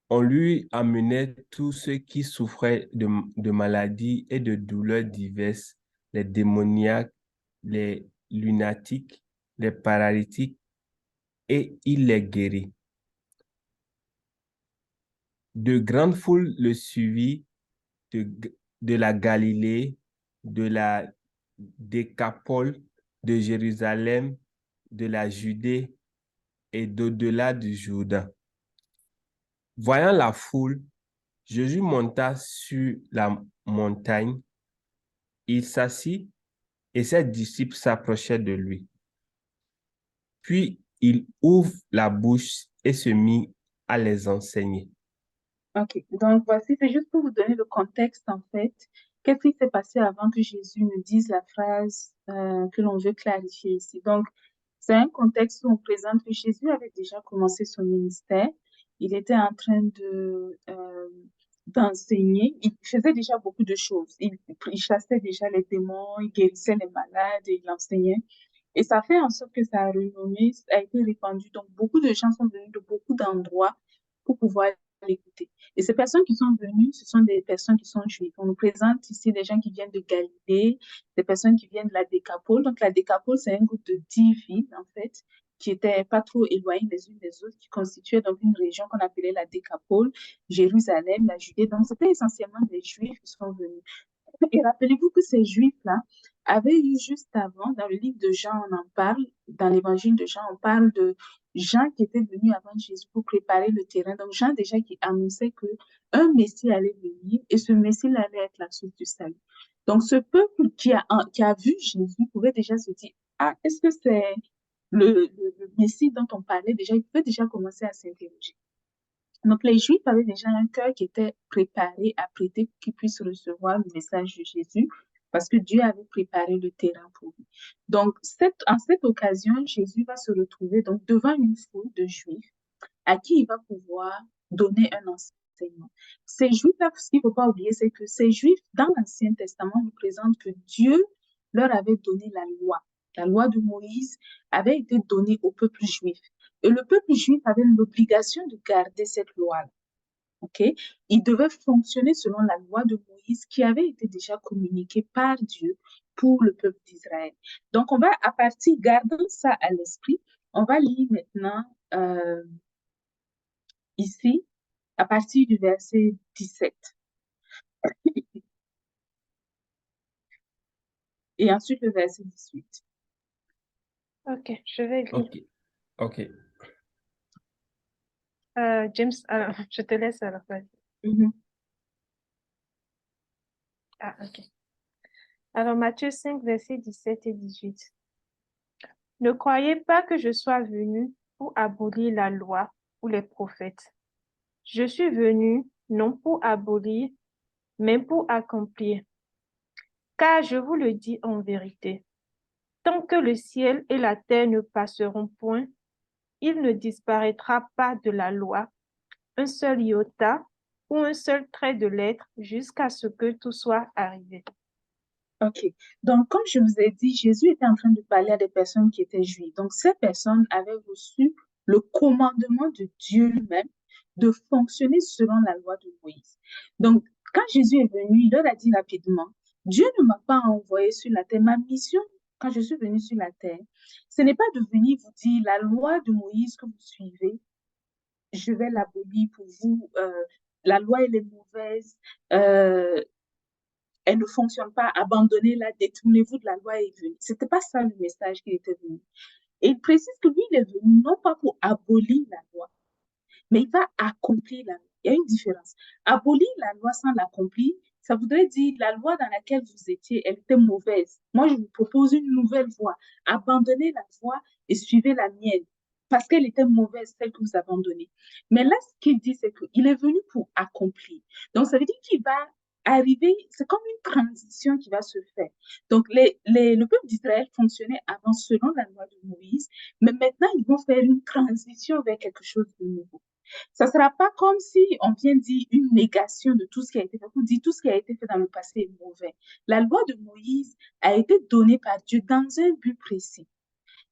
On lui amenait tous ceux qui souffraient de maladies et de douleurs diverses, les démoniaques, les lunatiques, les paralytiques, et il les guérit. De grandes foules le suivirent de, de la Galilée, de la Décapole, de Jérusalem, de la Judée et d'au-delà du Jourdain. Voyant la foule, Jésus monta sur la montagne, il s'assit et ses disciples s'approchaient de lui. Puis il ouvre la bouche et se mit à les enseigner. Ok, donc voici, c'est juste pour vous donner le contexte en fait. Qu'est-ce qui s'est passé avant que Jésus ne dise la phrase que l'on veut clarifier ici? Donc, c'est un contexte où on présente que Jésus avait déjà commencé son ministère. Il était en train d'enseigner. Il faisait déjà beaucoup de choses. Il chassait déjà les démons, il guérissait les malades, et il enseignait. Et ça fait en sorte que sa renommée a été répandue. Donc, beaucoup de gens sont venus de beaucoup d'endroits pour pouvoir l'écouter. Et ces personnes qui sont venues, ce sont des personnes qui sont juives. On nous présente ici des gens qui viennent de Galilée, des personnes qui viennent de la Décapole. Donc, la Décapole, c'est un groupe de 10 villes, en fait, qui étaient pas trop éloignées les unes des autres, qui constituaient donc une région qu'on appelait la Décapole, Jérusalem, la Judée. Donc, c'était essentiellement des juifs qui sont venus. Et rappelez-vous que ces juifs-là avaient eu juste avant, dans le livre de Jean, on en parle, dans l'évangile de Jean, on parle de Jean qui était venu avant Jésus pour préparer le terrain. Donc Jean déjà qui annonçait que un Messie allait venir et ce Messie allait être la source du salut. Donc ce peuple qui a vu Jésus pouvait déjà se dire, ah, est-ce que c'est le Messie dont on parlait déjà? Il pouvait déjà commencer à s'interroger. Donc, les Juifs avaient déjà un cœur qui était préparé à prêter pour qu'ils puissent recevoir le message de Jésus parce que Dieu avait préparé le terrain pour lui. Donc, en cette occasion, Jésus va se retrouver donc devant une foule de Juifs à qui il va pouvoir donner un enseignement. Ces Juifs-là, ce qu'il ne faut pas oublier, c'est que ces Juifs, dans l'Ancien Testament, représentent que Dieu leur avait donné la loi. La loi de Moïse avait été donnée au peuple juif. Et le peuple juif avait l'obligation de garder cette loi-là. Okay? Il devait fonctionner selon la loi de Moïse qui avait été déjà communiquée par Dieu pour le peuple d'Israël. Donc, on va, à partir, gardant ça à l'esprit, on va lire maintenant ici, à partir du verset 17. Et ensuite le verset 18. Ok, je vais lire. Ok, ok. James, je te laisse à la fin. Ah, ok. Alors, Matthieu 5, versets 17 et 18. Ne croyez pas que je sois venu pour abolir la loi ou les prophètes. Je suis venu non pour abolir, mais pour accomplir. Car je vous le dis en vérité, tant que le ciel et la terre ne passeront point, il ne disparaîtra pas de la loi un seul iota ou un seul trait de lettre jusqu'à ce que tout soit arrivé. OK. Donc, comme je vous ai dit, Jésus était en train de parler à des personnes qui étaient juives. Donc, ces personnes avaient reçu le commandement de Dieu lui-même de fonctionner selon la loi de Moïse. Donc, quand Jésus est venu, il leur a dit rapidement, Dieu ne m'a pas envoyé sur la terre. Ma mission, quand je suis venue sur la terre, ce n'est pas de venir vous dire la loi de Moïse que vous suivez, je vais l'abolir pour vous. La loi, elle est mauvaise. Elle ne fonctionne pas, abandonnez-la, détournez-vous de la loi et venez. Ce n'était pas ça le message qui était venu. Et il précise que lui, il est venu non pas pour abolir la loi, mais il va accomplir la loi. Il y a une différence. Abolir la loi sans l'accomplir, Ça voudrait dire la loi dans laquelle vous étiez, elle était mauvaise. Moi, je vous propose une nouvelle voie. Abandonnez la voie et suivez la mienne. Parce qu'elle était mauvaise, celle que vous abandonnez. Mais là, ce qu'il dit, c'est qu'il est venu pour accomplir. Donc, ça veut dire qu'il va arriver, c'est comme une transition qui va se faire. Donc, le peuple d'Israël fonctionnait avant selon la loi de Moïse, mais maintenant, ils vont faire une transition vers quelque chose de nouveau. Ça ne sera pas comme si on vient dire une négation de tout ce qui a été fait. On dit tout ce qui a été fait dans le passé est mauvais. La loi de Moïse a été donnée par Dieu dans un but précis.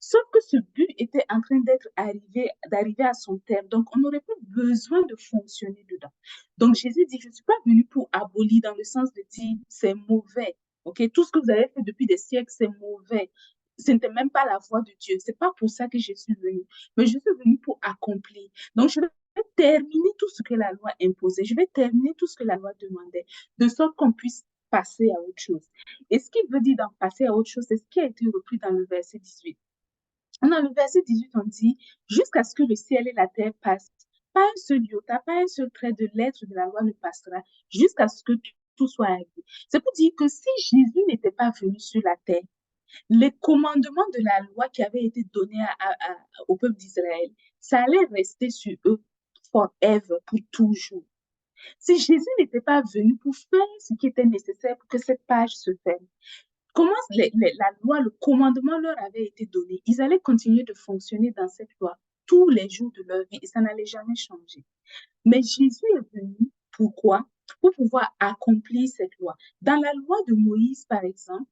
Sauf que ce but était en train d'arriver à son terme. Donc, on n'aurait plus besoin de fonctionner dedans. Donc, Jésus dit, je ne suis pas venu pour abolir dans le sens de dire c'est mauvais. OK? Tout ce que vous avez fait depuis des siècles, c'est mauvais. Ce n'était même pas la voie de Dieu. C'est pas pour ça que je suis venu. Mais je suis venu pour accomplir. Donc, je vais terminer tout ce que la loi imposait. Je vais terminer tout ce que la loi demandait, de sorte qu'on puisse passer à autre chose. Et ce qu'il veut dire d'en passer à autre chose, c'est ce qui a été repris dans le verset 18. Dans le verset 18, on dit, jusqu'à ce que le ciel et la terre passent, pas un seul iota, pas un seul trait de lettre de la loi ne passera, jusqu'à ce que tout soit arrivé. C'est pour dire que si Jésus n'était pas venu sur la terre, les commandements de la loi qui avaient été donnés au peuple d'Israël, ça allait rester sur eux forever, pour toujours. Si Jésus n'était pas venu pour faire ce qui était nécessaire pour que cette page se ferme, comment la loi, le commandement leur avait été donné, ils allaient continuer de fonctionner dans cette loi tous les jours de leur vie et ça n'allait jamais changer. Mais Jésus est venu, pourquoi? Pour pouvoir accomplir cette loi. Dans la loi de Moïse, par exemple,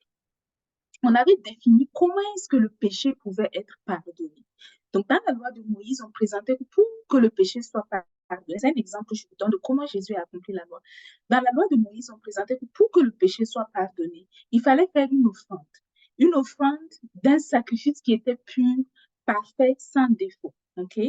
on avait défini comment est-ce que le péché pouvait être pardonné. Donc, dans la loi de Moïse, on présentait que pour que le péché soit pardonné, c'est un exemple que je vous donne de comment Jésus a accompli la loi. Dans la loi de Moïse, on présentait que pour que le péché soit pardonné, il fallait faire une offrande d'un sacrifice qui était pur, parfait, sans défaut. OK?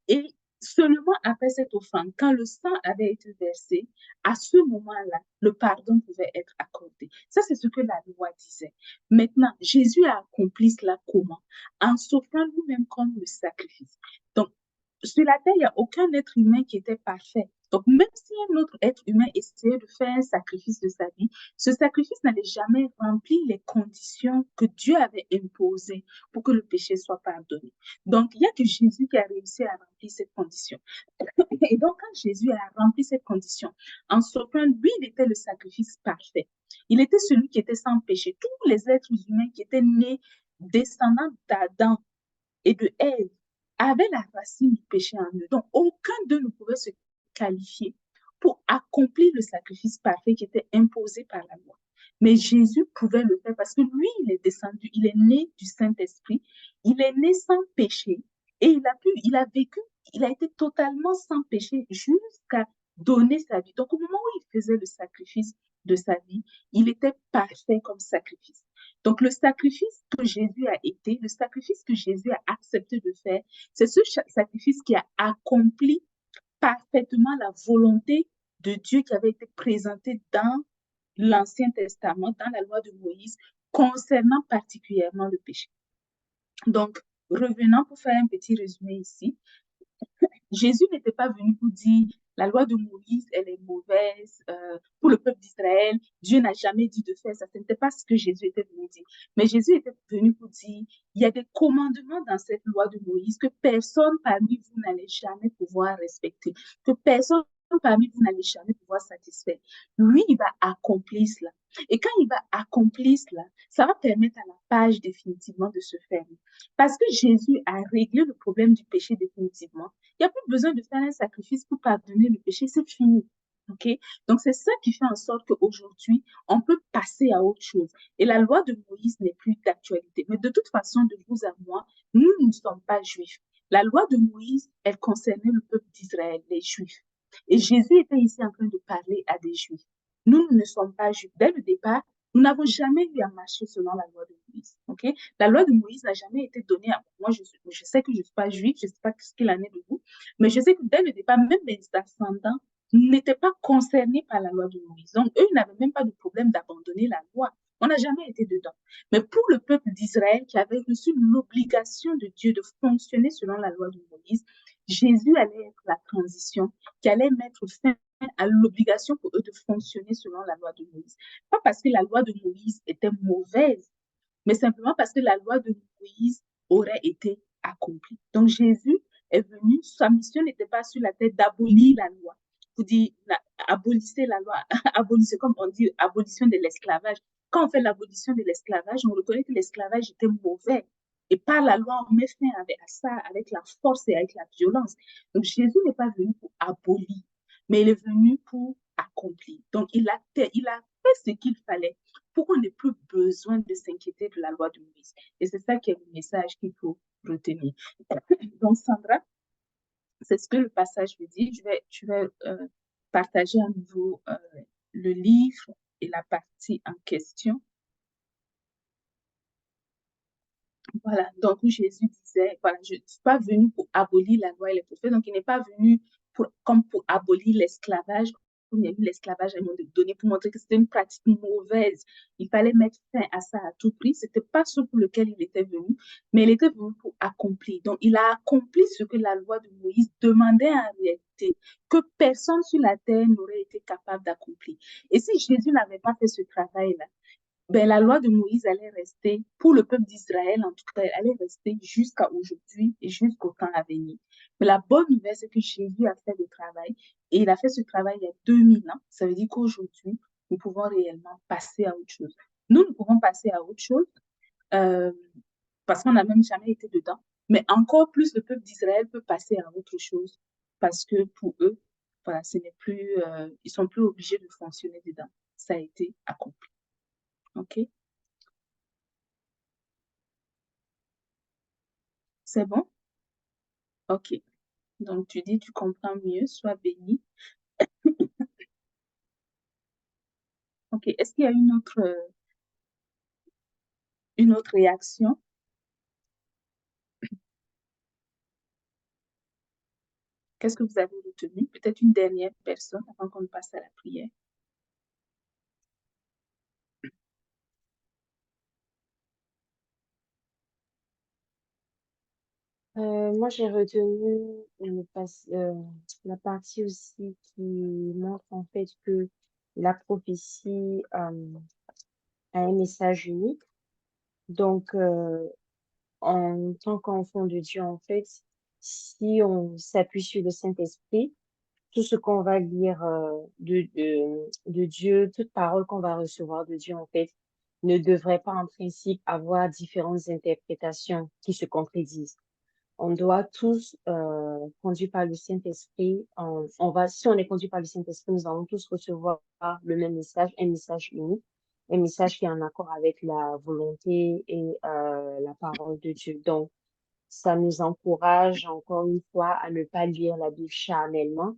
Et seulement après cette offrande, quand le sang avait été versé, à ce moment-là, le pardon pouvait être accordé. Ça, c'est ce que la loi disait. Maintenant, Jésus a accompli cela comment? En s'offrant lui-même comme le sacrifice. Donc, sur la terre, il n'y a aucun être humain qui était parfait. Donc, même si un autre être humain essayait de faire un sacrifice de sa vie, ce sacrifice n'allait jamais remplir les conditions que Dieu avait imposées pour que le péché soit pardonné. Donc, il n'y a que Jésus qui a réussi à remplir cette condition. Et donc, quand Jésus a rempli cette condition, en s'offrant, lui, il était le sacrifice parfait. Il était celui qui était sans péché. Tous les êtres humains qui étaient nés descendants d'Adam et de Ève avaient la racine du péché en eux. Donc, aucun d'eux ne pouvait se qualifier pour accomplir le sacrifice parfait qui était imposé par la loi. Mais Jésus pouvait le faire parce que lui, il est descendu, il est né du Saint-Esprit, il est né sans péché et il a vécu, il a été totalement sans péché jusqu'à donner sa vie. Donc, au moment où il faisait le sacrifice de sa vie, il était parfait comme sacrifice. Donc, le sacrifice que Jésus a été, le sacrifice que Jésus a accepté de faire, c'est ce sacrifice qui a accompli parfaitement la volonté de Dieu qui avait été présentée dans l'Ancien Testament, dans la loi de Moïse, concernant particulièrement le péché. Donc, revenons pour faire un petit résumé ici. Jésus n'était pas venu pour dire la loi de Moïse, elle est mauvaise pour le peuple d'Israël. Dieu n'a jamais dit de faire ça. Ce n'était pas ce que Jésus était venu dire. Mais Jésus était venu pour dire il y a des commandements dans cette loi de Moïse que personne parmi vous n'allait jamais pouvoir respecter, que personne parmi vous n'allait jamais pouvoir satisfaire. Lui, il va accomplir cela. Et quand il va accomplir cela, ça va permettre à la page définitivement de se fermer. Parce que Jésus a réglé le problème du péché définitivement. Il n'y a plus besoin de faire un sacrifice pour pardonner le péché, c'est fini. OK? Donc, c'est ça qui fait en sorte qu'aujourd'hui, on peut passer à autre chose. Et la loi de Moïse n'est plus d'actualité. Mais de toute façon, de vous à moi, nous ne sommes pas juifs. La loi de Moïse, elle concernait le peuple d'Israël, les juifs. Et Jésus était ici en train de parler à des juifs. Nous ne sommes pas juifs. Dès le départ, nous n'avons jamais eu à marcher selon la loi de Moïse. Okay? La loi de Moïse n'a jamais été donnée à moi. Je sais que je ne suis pas juif, je ne sais pas ce qu'il en est de vous, mais je sais que dès le départ, même mes ascendants n'étaient pas concernés par la loi de Moïse. Donc, eux n'avaient même pas de problème d'abandonner la loi. On n'a jamais été dedans. Mais pour le peuple d'Israël qui avait reçu l'obligation de Dieu de fonctionner selon la loi de Moïse, Jésus allait être la transition qui allait mettre fin à l'obligation pour eux de fonctionner selon la loi de Moïse. Pas parce que la loi de Moïse était mauvaise, mais simplement parce que la loi de Moïse aurait été accomplie. Donc Jésus est venu, sa mission n'était pas sur la tête d'abolir la loi. Vous dites, abolissez la loi, abolissez, comme on dit, abolition de l'esclavage. Quand on fait l'abolition de l'esclavage, on reconnaît que l'esclavage était mauvais. Et par la loi, on met fin à ça avec la force et avec la violence. Donc Jésus n'est pas venu pour abolir, mais il est venu pour accomplir. Donc il a fait ce qu'il fallait pour qu'on n'ait plus besoin de s'inquiéter de la loi de Moïse. Et c'est ça qui est le message qu'il faut retenir. Donc Sandra, c'est ce que le passage veut dire. Je vais partager à nouveau le livre et la partie en question. Voilà, donc où Jésus disait, voilà, je ne suis pas venu pour abolir la loi et les prophètes, donc il n'est pas venu comme pour abolir l'esclavage, comme il y a eu l'esclavage à un moment donné pour montrer que c'était une pratique mauvaise. Il fallait mettre fin à ça à tout prix. Ce n'était pas ce pour lequel il était venu, mais il était venu pour accomplir. Donc il a accompli ce que la loi de Moïse demandait en réalité, que personne sur la terre n'aurait été capable d'accomplir. Et si Jésus n'avait pas fait ce travail-là, ben, la loi de Moïse allait rester, pour le peuple d'Israël en tout cas, elle allait rester jusqu'à aujourd'hui et jusqu'au temps à venir. Mais la bonne nouvelle, c'est que Jésus a fait le travail et il a fait ce travail il y a 2000 ans. Ça veut dire qu'aujourd'hui, nous pouvons réellement passer à autre chose. Nous pouvons passer à autre chose euh, parce qu'on n'a même jamais été dedans. Mais encore plus, le peuple d'Israël peut passer à autre chose parce que pour eux, voilà, ce n'est plus, ils sont plus obligés de fonctionner dedans. Ça a été accompli. OK? C'est bon? OK. Donc, tu dis, tu comprends mieux, sois béni. OK. Est-ce qu'il y a une autre réaction? Qu'est-ce que vous avez retenu? Peut-être une dernière personne avant qu'on passe à la prière. Moi, j'ai retenu la partie aussi qui montre en fait que la prophétie a un message unique. Donc, en tant qu'enfant de Dieu, en fait, si on s'appuie sur le Saint-Esprit, tout ce qu'on va lire de Dieu, toute parole qu'on va recevoir de Dieu, en fait, ne devrait pas en principe avoir différentes interprétations qui se contredisent. On doit tous, conduits par le Saint-Esprit, si on est conduit par le Saint-Esprit, nous allons tous recevoir le même message, un message unique, un message qui est en accord avec la volonté et la parole de Dieu. Donc, ça nous encourage encore une fois à ne pas lire la Bible charnellement,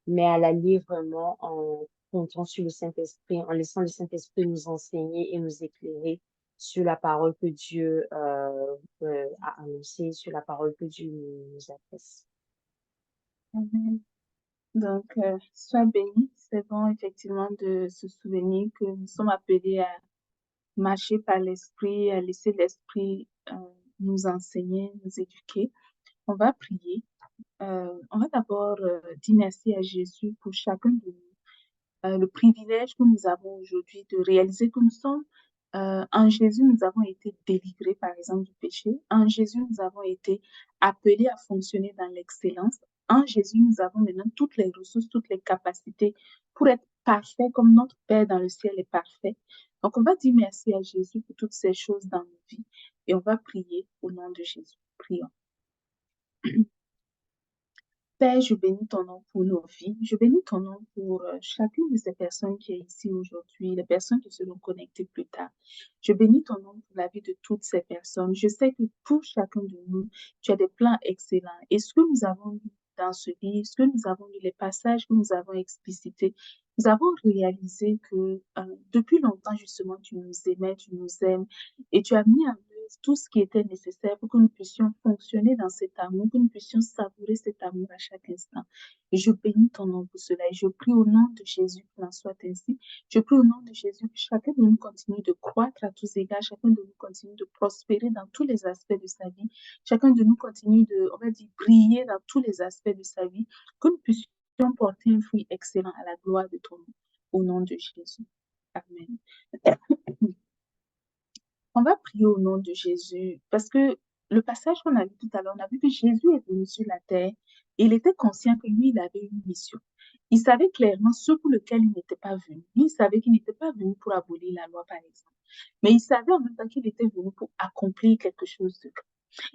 mais à la lire vraiment en comptant sur le Saint-Esprit, en laissant le Saint-Esprit nous enseigner et nous éclairer sur la parole que Dieu a annoncée, sur la parole que Dieu nous adresse. Amen. Donc, sois béni. C'est bon, effectivement, de se souvenir que nous sommes appelés à marcher par l'Esprit, à laisser l'Esprit nous enseigner, nous éduquer. On va prier. On va d'abord dire merci à Jésus pour chacun de nous. Le privilège que nous avons aujourd'hui de réaliser que nous sommes en Jésus, nous avons été délivrés, par exemple, du péché. En Jésus, nous avons été appelés à fonctionner dans l'excellence. En Jésus, nous avons maintenant toutes les ressources, toutes les capacités pour être parfaits comme notre Père dans le ciel est parfait. Donc, on va dire merci à Jésus pour toutes ces choses dans nos vies et on va prier au nom de Jésus. Prions. Père, je bénis ton nom pour nos vies. Je bénis ton nom pour chacune de ces personnes qui est ici aujourd'hui, les personnes qui seront connectées plus tard. Je bénis ton nom pour la vie de toutes ces personnes. Je sais que pour chacun de nous, tu as des plans excellents. Et ce que nous avons lu dans ce livre, ce que nous avons lu, les passages que nous avons explicités, nous avons réalisé que depuis longtemps, justement, tu nous aimais, tu nous aimes et tu as mis en œuvre tout ce qui était nécessaire pour que nous puissions fonctionner dans cet amour, que nous puissions savourer cet amour à chaque instant. Et je bénis ton nom pour cela. Et je prie au nom de Jésus qu'il en soit ainsi. Je prie au nom de Jésus que chacun de nous continue de croître à tous égards, chacun de nous continue de prospérer dans tous les aspects de sa vie, chacun de nous continue de, on va dire, briller dans tous les aspects de sa vie, que nous puissions porter un fruit excellent à la gloire de ton nom. Au nom de Jésus. Amen. On va prier au nom de Jésus parce que le passage qu'on a vu tout à l'heure, on a vu que Jésus est venu sur la terre et il était conscient que lui, il avait une mission. Il savait clairement ce pour lequel il n'était pas venu. Lui, il savait qu'il n'était pas venu pour abolir la loi, par exemple. Mais il savait en même temps qu'il était venu pour accomplir quelque chose de grand.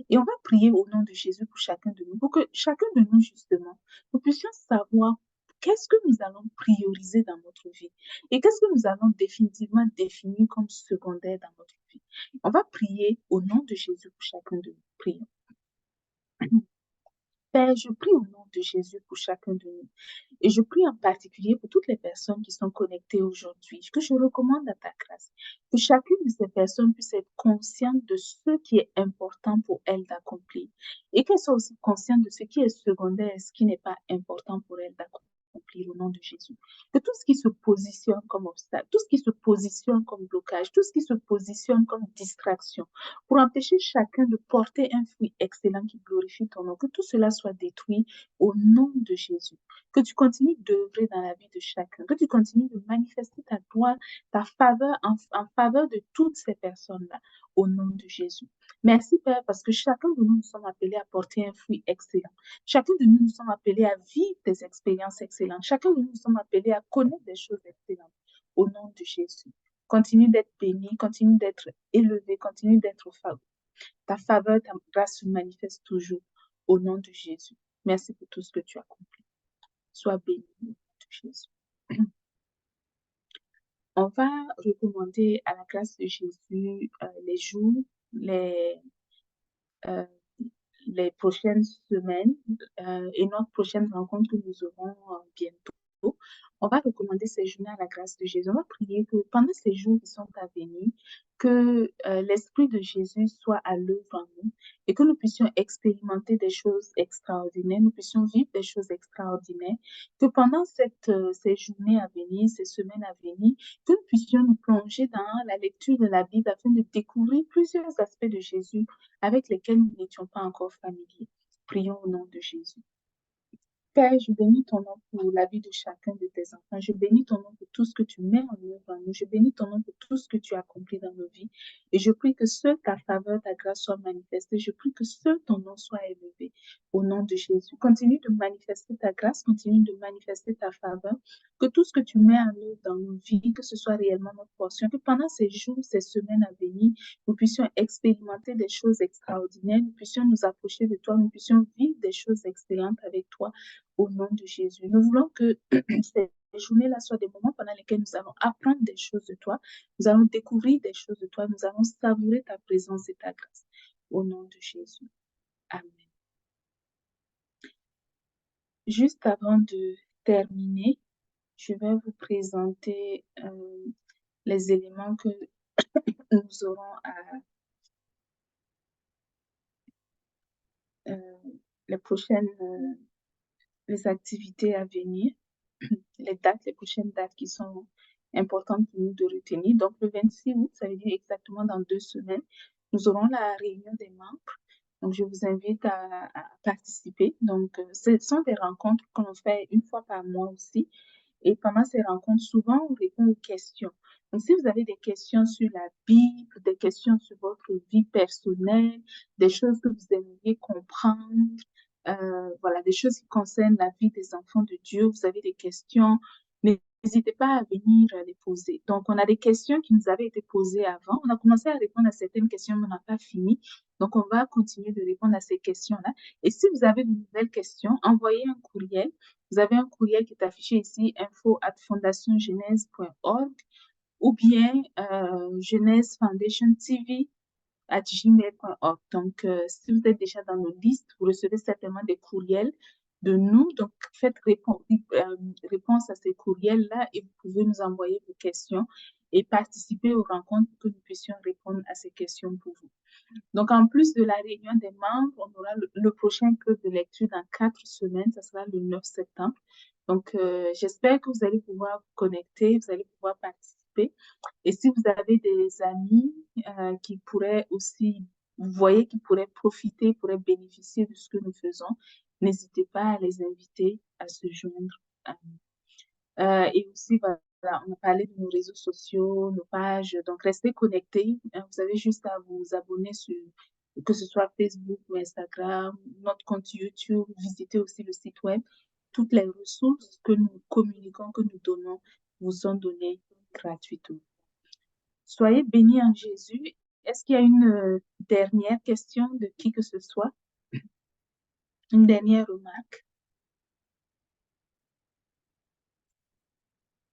Et on va prier au nom de Jésus pour chacun de nous, pour que chacun de nous, justement, nous puissions savoir qu'est-ce que nous allons prioriser dans notre vie et qu'est-ce que nous allons définitivement définir comme secondaire dans notre vie. On va prier au nom de Jésus pour chacun de nous. Prions. Père, je prie au nom de Jésus pour chacun de nous. Et je prie en particulier pour toutes les personnes qui sont connectées aujourd'hui, que je recommande à ta grâce, que chacune de ces personnes puisse être consciente de ce qui est important pour elle d'accomplir et qu'elle soit aussi consciente de ce qui est secondaire et ce qui n'est pas important pour elle d'accomplir au nom de Jésus. Que tout ce qui se positionne comme obstacle, tout ce qui se positionne comme blocage, tout ce qui se positionne comme distraction, pour empêcher chacun de porter un fruit excellent qui glorifie ton nom, que tout cela soit détruit au nom de Jésus. Que tu continues d'œuvrer dans la vie de chacun, que tu continues de manifester ta gloire, ta faveur en faveur de toutes ces personnes-là, au nom de Jésus. Merci Père, parce que chacun de nous, nous sommes appelés à porter un fruit excellent. Chacun de nous, nous sommes appelés à vivre des expériences excellentes. Chacun de nous, nous sommes appelés à connaître des choses excellentes, au nom de Jésus. Continue d'être béni, continue d'être élevé, continue d'être faveur. Ta faveur, ta grâce se manifeste toujours au nom de Jésus. Merci pour tout ce que tu as accompli. Sois béni au nom de Jésus. On va recommander à la grâce de Jésus les jours, euh, les prochaines semaines et notre prochaine rencontre que nous aurons bientôt. On va recommander ces journées à la grâce de Jésus. On va prier que pendant ces jours qui sont à venir, que l'Esprit de Jésus soit à l'œuvre en nous et que nous puissions expérimenter des choses extraordinaires, nous puissions vivre des choses extraordinaires, que pendant ces journées à venir, ces semaines à venir, que nous puissions nous plonger dans la lecture de la Bible afin de découvrir plusieurs aspects de Jésus avec lesquels nous n'étions pas encore familiers. Prions au nom de Jésus. Père, je bénis ton nom pour la vie de chacun de tes enfants. Je bénis ton nom pour tout ce que tu mets en œuvre en nous. Je bénis ton nom pour tout ce que tu as accompli dans nos vies. Et je prie que seule ta faveur, ta grâce soit manifestée. Je prie que seul ton nom soit élevé au nom de Jésus. Continue de manifester ta grâce, continue de manifester ta faveur. Que tout ce que tu mets en œuvre dans nos vies, que ce soit réellement notre portion. Que pendant ces jours, ces semaines à venir, nous puissions expérimenter des choses extraordinaires. Nous puissions nous approcher de toi. Nous puissions vivre des choses excellentes avec toi. Au nom de Jésus. Nous voulons que ces journées-là soient des moments pendant lesquels nous allons apprendre des choses de toi, nous allons découvrir des choses de toi, nous allons savourer ta présence et ta grâce. Au nom de Jésus. Amen. Juste avant de terminer, je vais vous présenter les éléments que nous aurons à les prochaines les activités à venir, les prochaines dates qui sont importantes pour nous de retenir. Donc, le 26 août, ça veut dire exactement dans 2 semaines, nous aurons la réunion des membres. Donc, je vous invite à participer. Donc, ce sont des rencontres que l'on fait une fois par mois aussi. Et pendant ces rencontres, souvent, on répond aux questions. Donc, si vous avez des questions sur la Bible, des questions sur votre vie personnelle, des choses que vous aimeriez comprendre, voilà, des choses qui concernent la vie des enfants de Dieu, vous avez des questions, n'hésitez pas à venir les poser. Donc, on a des questions qui nous avaient été posées avant. On a commencé à répondre à certaines questions, mais on n'a pas fini. Donc, on va continuer de répondre à ces questions-là. Et si vous avez de nouvelles questions, envoyez un courriel. Vous avez un courriel qui est affiché ici, info@fondationgenèse.org ou bien Genèse Foundation TV @gmail.org. Donc, si vous êtes déjà dans nos listes, vous recevez certainement des courriels de nous. Donc, faites réponse à ces courriels-là et vous pouvez nous envoyer vos questions et participer aux rencontres pour que nous puissions répondre à ces questions pour vous. Donc, en plus de la réunion des membres, on aura le prochain club de lecture dans 4 semaines, ça sera le 9 septembre. Donc, j'espère que vous allez pouvoir vous connecter, vous allez pouvoir participer. Et si vous avez des amis qui pourraient aussi, vous voyez, qui pourraient profiter, pourraient bénéficier de ce que nous faisons, n'hésitez pas à les inviter à se joindre à nous. Et aussi, voilà, on a parlé de nos réseaux sociaux, nos pages. Donc, restez connectés. Vous avez juste à vous abonner sur, que ce soit Facebook ou Instagram, notre compte YouTube. Visitez aussi le site web. Toutes les ressources que nous communiquons, que nous donnons, vous sont données gratuitement. Soyez bénis en Jésus. Est-ce qu'il y a une dernière question de qui que ce soit? Une dernière remarque?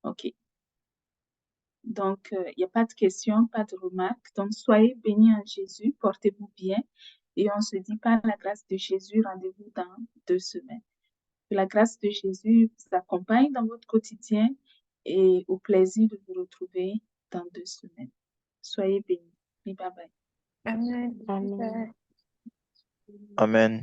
OK. Donc, il n'y a pas de questions, pas de remarques. Donc, soyez bénis en Jésus, portez-vous bien. Et on se dit par la grâce de Jésus, rendez-vous dans 2 semaines. Que la grâce de Jésus vous accompagne dans votre quotidien et au plaisir de vous retrouver dans 2 semaines. Soyez bénis. Et bye bye. Amen. Amen. Amen.